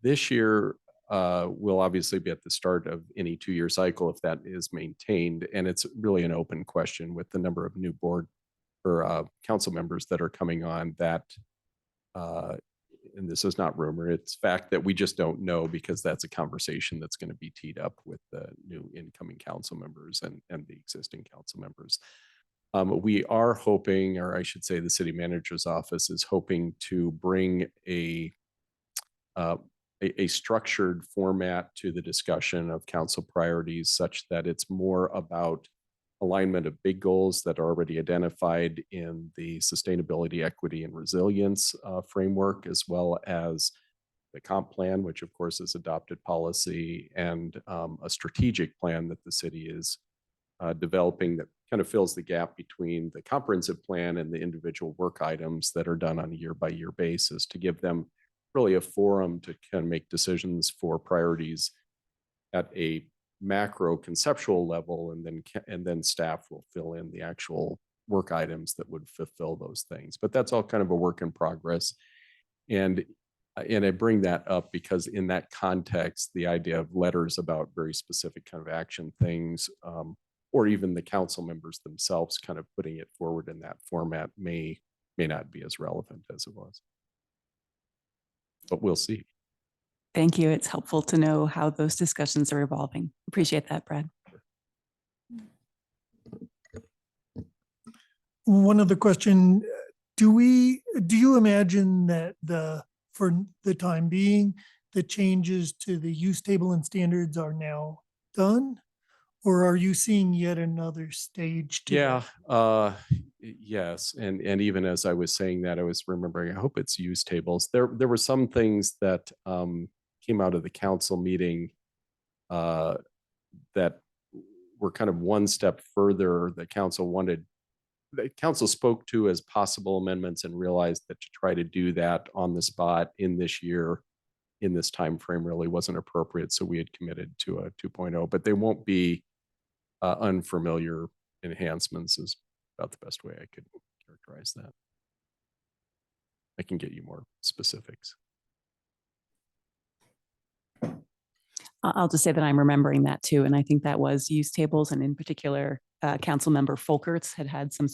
This year will obviously be at the start of any 2-year cycle if that is maintained. And it's really an open question with the number of new board or council members that are coming on that, and this is not rumor, it's fact that we just don't know, because that's a conversation that's going to be teed up with the new incoming council members and the existing council members. We are hoping, or I should say the city manager's office is hoping to bring a structured format to the discussion of council priorities, such that it's more about alignment of big goals that are already identified in the sustainability, equity, and resilience framework, as well as the comp plan, which of course is adopted policy, and a strategic plan that the city is developing that kind of fills the gap between the comprehensive plan and the individual work items that are done on a year-by-year basis, to give them really a forum to kind of make decisions for priorities at a macro conceptual level, and then staff will fill in the actual work items that would fulfill those things. But that's all kind of a work in progress. And I bring that up because in that context, the idea of letters about very specific kind of action things, or even the council members themselves kind of putting it forward in that format may not be as relevant as it was. But we'll see. Thank you. It's helpful to know how those discussions are evolving. Appreciate that, Brad. One other question, do you imagine that for the time being, the changes to the use table and standards are now done? Or are you seeing yet another stage to Yeah, that? yes. And even as I was saying that, I was remembering, I hope it's use tables. There were some things that came out of the council meeting that we're kind of one step further. The council spoke to as possible amendments and realized that to try to do that on the spot in this year, in this time frame, really wasn't appropriate. So we had committed to a 2.0, but they won't be unfamiliar enhancements is about the best way I could characterize that. I can get you more specifics. I'll just say that I'm remembering that too. And I think that was use tables, and in particular, Councilmember Folkerts had some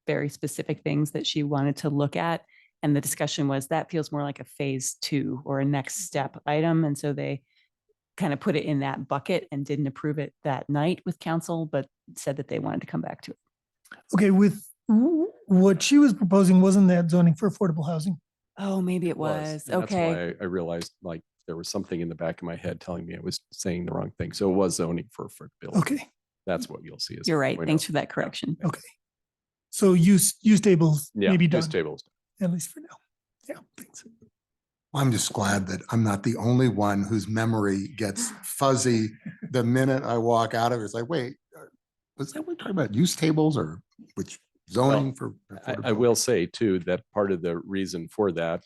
very specific things that she wanted to look at. And the discussion was that feels more like a phase 2 or a next step item. And so they kind of put it in that bucket and didn't approve it that night with council, but said that they wanted to come back to it. Okay, with what she was proposing, wasn't that zoning for affordable housing? Oh, maybe it was. And Okay. That's why I realized like there was something in the back of my head telling me I was saying the wrong thing. So it was zoning for affordability. Okay. That's what you'll see. Is You're right. 2.0. Thanks for that correction. Okay. So use tables Yeah, maybe use done, tables. at least for now. Yeah, thanks. I'm just glad that I'm not the only one whose memory gets fuzzy the minute I walk out of it. It's like, wait, was that what we're talking about? Use tables or which zoning for? I will say too, that part of the reason for that,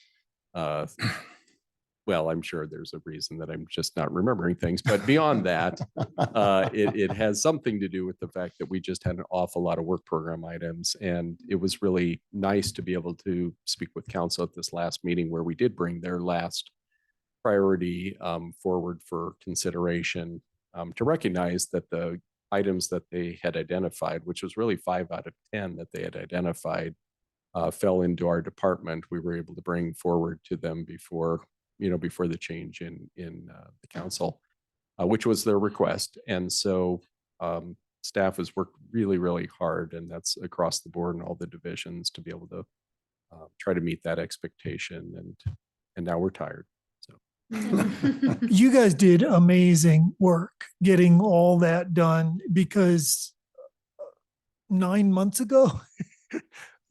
well, I'm sure there's a reason that I'm just not remembering things, but beyond that, it has something to do with the fact that we just had an awful lot of work program items. And it was really nice to be able to speak with council at this last meeting where we did bring their last priority forward for consideration to recognize that the items that they had identified, which was really 5 out of 10 that they had identified, fell into our department. We were able to bring forward to them before the change in the council, which was their request. And so staff has worked really, really hard, and that's across the board in all the divisions to be able to try to meet that expectation. And now we're tired. So You guys did amazing work getting all that done, because 9 months ago,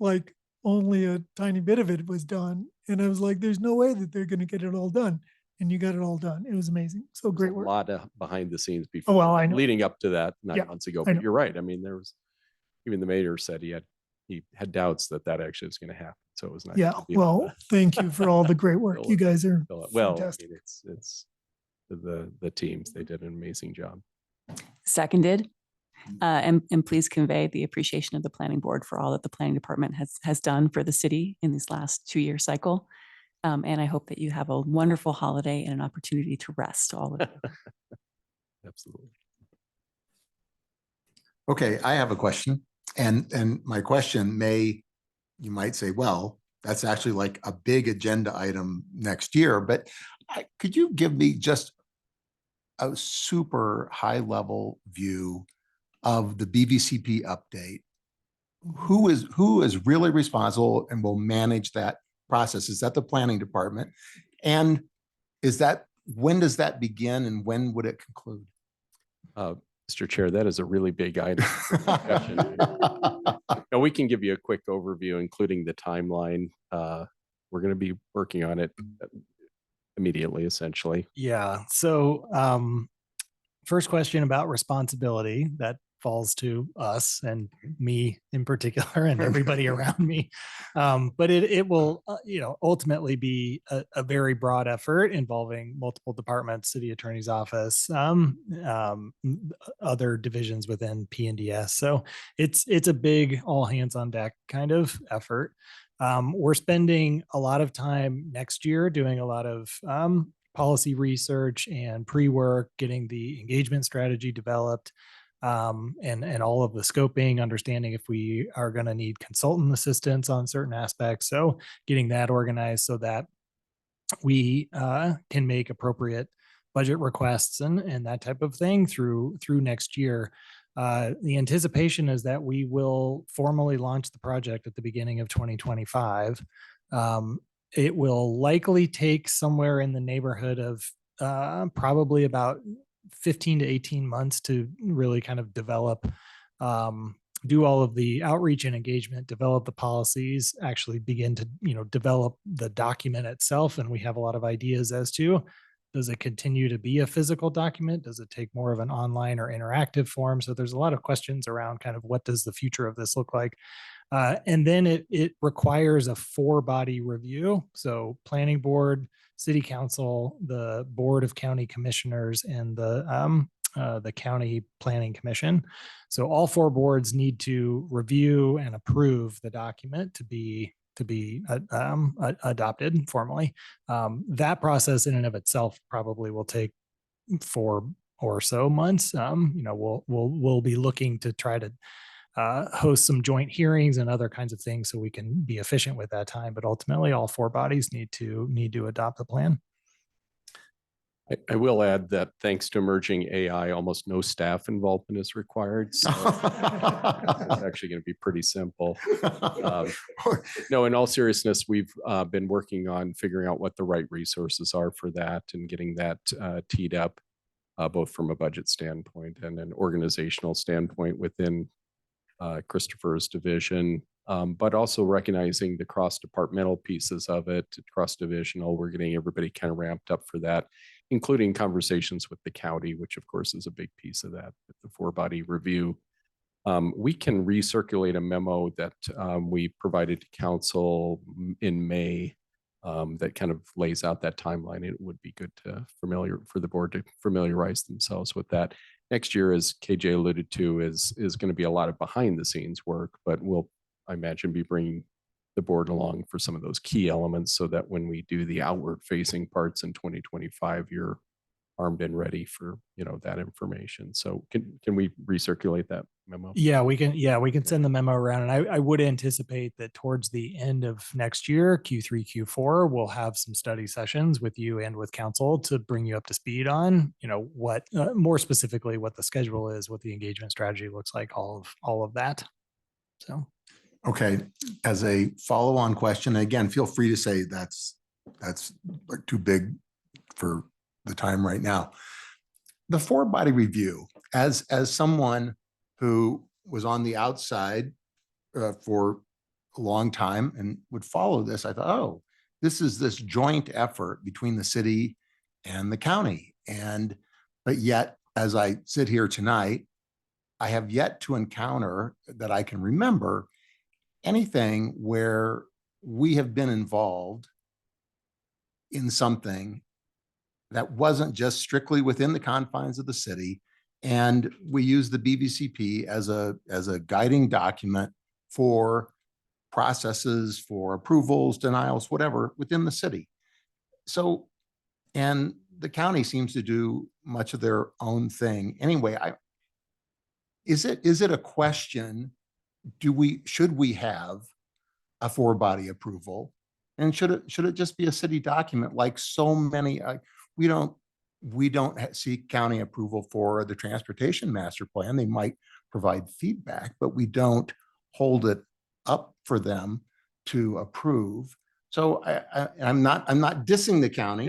like only a tiny bit of it was done. And I was like, there's no way that they're going to get it all done. And you got it all done. It was amazing. So great work. a lot of behind the scenes Oh, before well, I know. leading up to that 9 Yeah, months ago. I But know. you're right. I mean, there was even the mayor said he had doubts that actually was going to happen. So it was nice. Yeah. to be able Well, to thank you for all the great work. fill You it- guys are fill it. Well, I fantastic. mean, it's the teams, they did an amazing job. Seconded. And please convey the appreciation of the planning board for all that the planning department has done for the city in this last 2-year cycle. And I hope that you have a wonderful holiday and an opportunity to rest, all of you. Absolutely. Okay, I have a question. And my question you might say, well, that's actually like a big agenda item next year, but could you give me just a super high level view of the BVCP update? Who is really responsible and will manage that process? Is that the planning department? And when does that begin and when would it conclude? Mr. Chair, that is a really big item. for discussion. Now, we can give you a quick overview, including the timeline. We're going to be working on it immediately, essentially. Yeah. So first question about responsibility that falls to us and me in particular and everybody around me. But it will, ultimately be a very broad effort involving multiple departments, city attorney's office, other divisions within PNDS. So it's a big all hands on deck kind of effort. We're spending a lot of time next year doing a lot of policy research and pre-work, getting the engagement strategy developed, and all of the scoping, understanding if we are going to need consultant assistance on certain aspects. So getting that organized so that we can make appropriate budget requests and that type of thing through next year. The anticipation is that we will formally launch the project at the beginning of 2025. It will likely take somewhere in the neighborhood of probably about 15 to 18 months to really kind of develop, do all of the outreach and engagement, develop the policies, actually begin to, develop the document itself. And we have a lot of ideas as to Does it continue to be a physical document? Does it take more of an online or interactive form? So there's a lot of questions around kind of what does the future of this look like? And then it requires a 4-body review. So planning board, city council, the board of county commissioners, and the county planning commission. So all 4 boards need to review and approve the document to be adopted formally. That process in and of itself probably will take 4 or so months. We'll be looking to try to host some joint hearings and other kinds of things so we can be efficient with that time. But ultimately, all 4 bodies need to adopt the plan. I will add that thanks to emerging AI, almost no staff involvement is required. So it's actually going to be pretty simple. No, in all seriousness, we've been working on figuring out what the right resources are for that and getting that teed up, both from a budget standpoint and an organizational standpoint within Christopher's division, but also recognizing the cross-departmental pieces of it, cross-divisional. We're getting everybody kind of ramped up for that, including conversations with the county, which of course is a big piece of that, the 4-body review. We can recirculate a memo that we provided to council in May that kind of lays out that timeline. It would be good for the board to familiarize themselves with that. Next year, as KJ alluded to, is going to be a lot of behind the scenes work, but we'll, I imagine, be bringing the board along for some of those key elements so that when we do the outward facing parts in 2025, you're armed and ready for, that information. So can we recirculate that memo? Yeah, we can send the memo around. And I would anticipate that towards the end of next year, Q3, Q4, we'll have some study sessions with you and with council to bring you up to speed on, what more specifically what the schedule is, what the engagement strategy looks like, all of that. So. Okay, as a follow-on question, again, feel free to say that's too big for the time right now. The 4-body review, as someone who was on the outside for a long time and would follow this, I thought, oh, this is this joint effort between the city and the county. But yet, as I sit here tonight, I have yet to encounter that I can remember anything where we have been involved in something that wasn't just strictly within the confines of the city. And we use the BVCP as a guiding document for processes, for approvals, denials, whatever, within the city. So, and the county seems to do much of their own thing. Anyway, is it a question? Should we have a 4-body approval? And should it just be a city document like so many? We don't seek county approval for the transportation master plan. They might provide feedback, but we don't hold it up for them to approve. So I'm not dissing the county,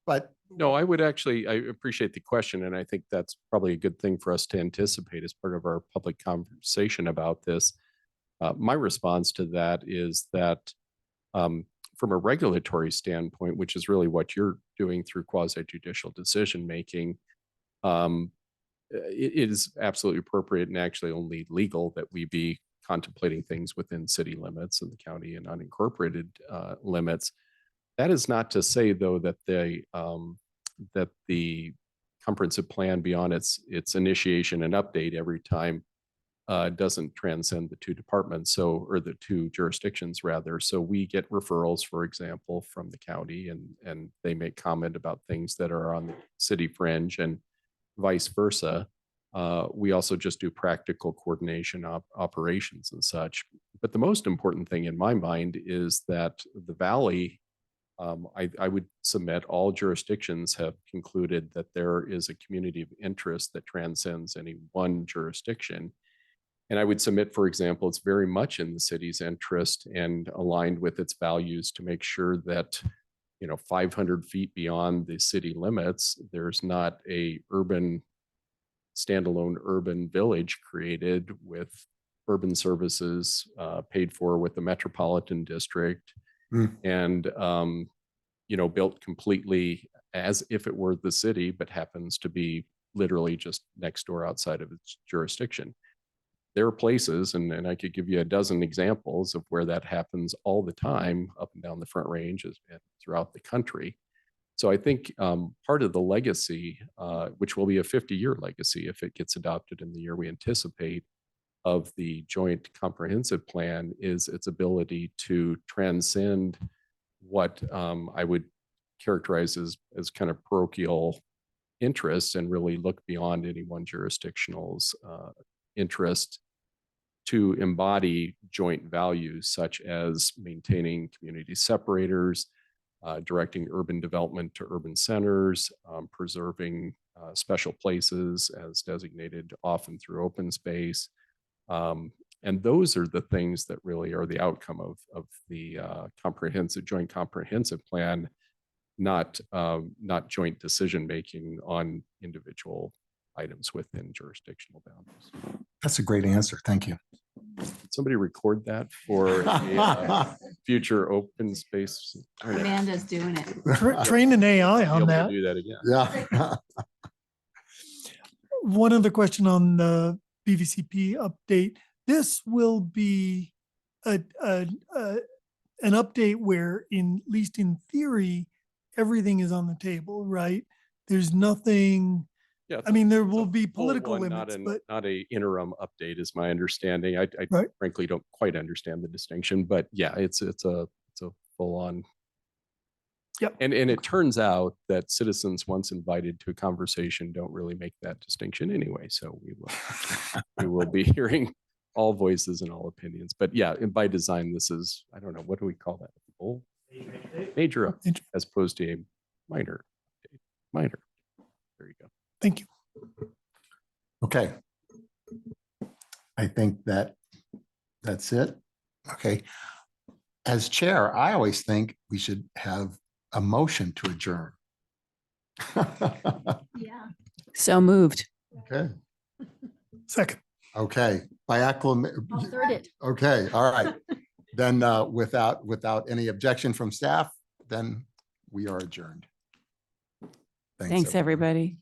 but no, I appreciate the question. And I think that's probably a good thing for us to anticipate as part of our public conversation about this. My response to that is that from a regulatory standpoint, which is really what you're doing through quasi-judicial decision-making, it is absolutely appropriate and actually only legal that we be contemplating things within city limits and the county and unincorporated limits. That is not to say, though, that the comprehensive plan beyond its initiation and update every time doesn't transcend the 2 departments, or the 2 jurisdictions rather. So we get referrals, for example, from the county, and they make comment about things that are on the city fringe and vice versa. We also just do practical coordination operations and such. But the most important thing in my mind is that the Valley, I would submit, all jurisdictions have concluded that there is a community of interest that transcends any one jurisdiction. And I would submit, for example, it's very much in the city's interest and aligned with its values to make sure that, 500 feet beyond the city limits, there's not a standalone urban village created with urban services paid for with the metropolitan district and, built completely as if it were the city, but happens to be literally just next door outside of its jurisdiction. There are places, and I could give you a dozen examples of where that happens all the time up and down the Front Range and throughout the country. So I think part of the legacy, which will be a 50-year legacy if it gets adopted in the year we anticipate, of the Joint Comprehensive Plan is its ability to transcend what I would characterize as kind of parochial interests and really look beyond any one jurisdictional's interest to embody joint values such as maintaining community separators, directing urban development to urban centers, preserving special places as designated often through open space. And those are the things that really are the outcome of the joint comprehensive plan, not joint decision-making on individual items within jurisdictional boundaries. That's a great answer. Thank you. Did somebody record that for a future open space? Amanda's doing it. Train an AI Be on able to that. do that again. Yeah. One other question on the BVCP update. This will be an update where, at least in theory, everything is on the table, right? There's nothing. Yeah, I mean, there will it's a be full political one, limits, but not a interim update is my understanding. I Right. frankly don't quite understand the distinction, but yeah, it's a full on. Yep. And it turns out that citizens, once invited to a conversation, don't really make that distinction anyway. So we will be hearing all voices and all opinions. But yeah, and by design, this is, I don't know, what do we call that? Full major update as opposed to a minor update. Minor. There you go. thank you. Okay. I think that's it. Okay. As chair, I always think we should have a motion to adjourn. Yeah. So moved. Okay. Second. Okay. By acclamation. I'll third it. Okay. All right. Then without any objection from staff, then we are adjourned. Thanks, everybody.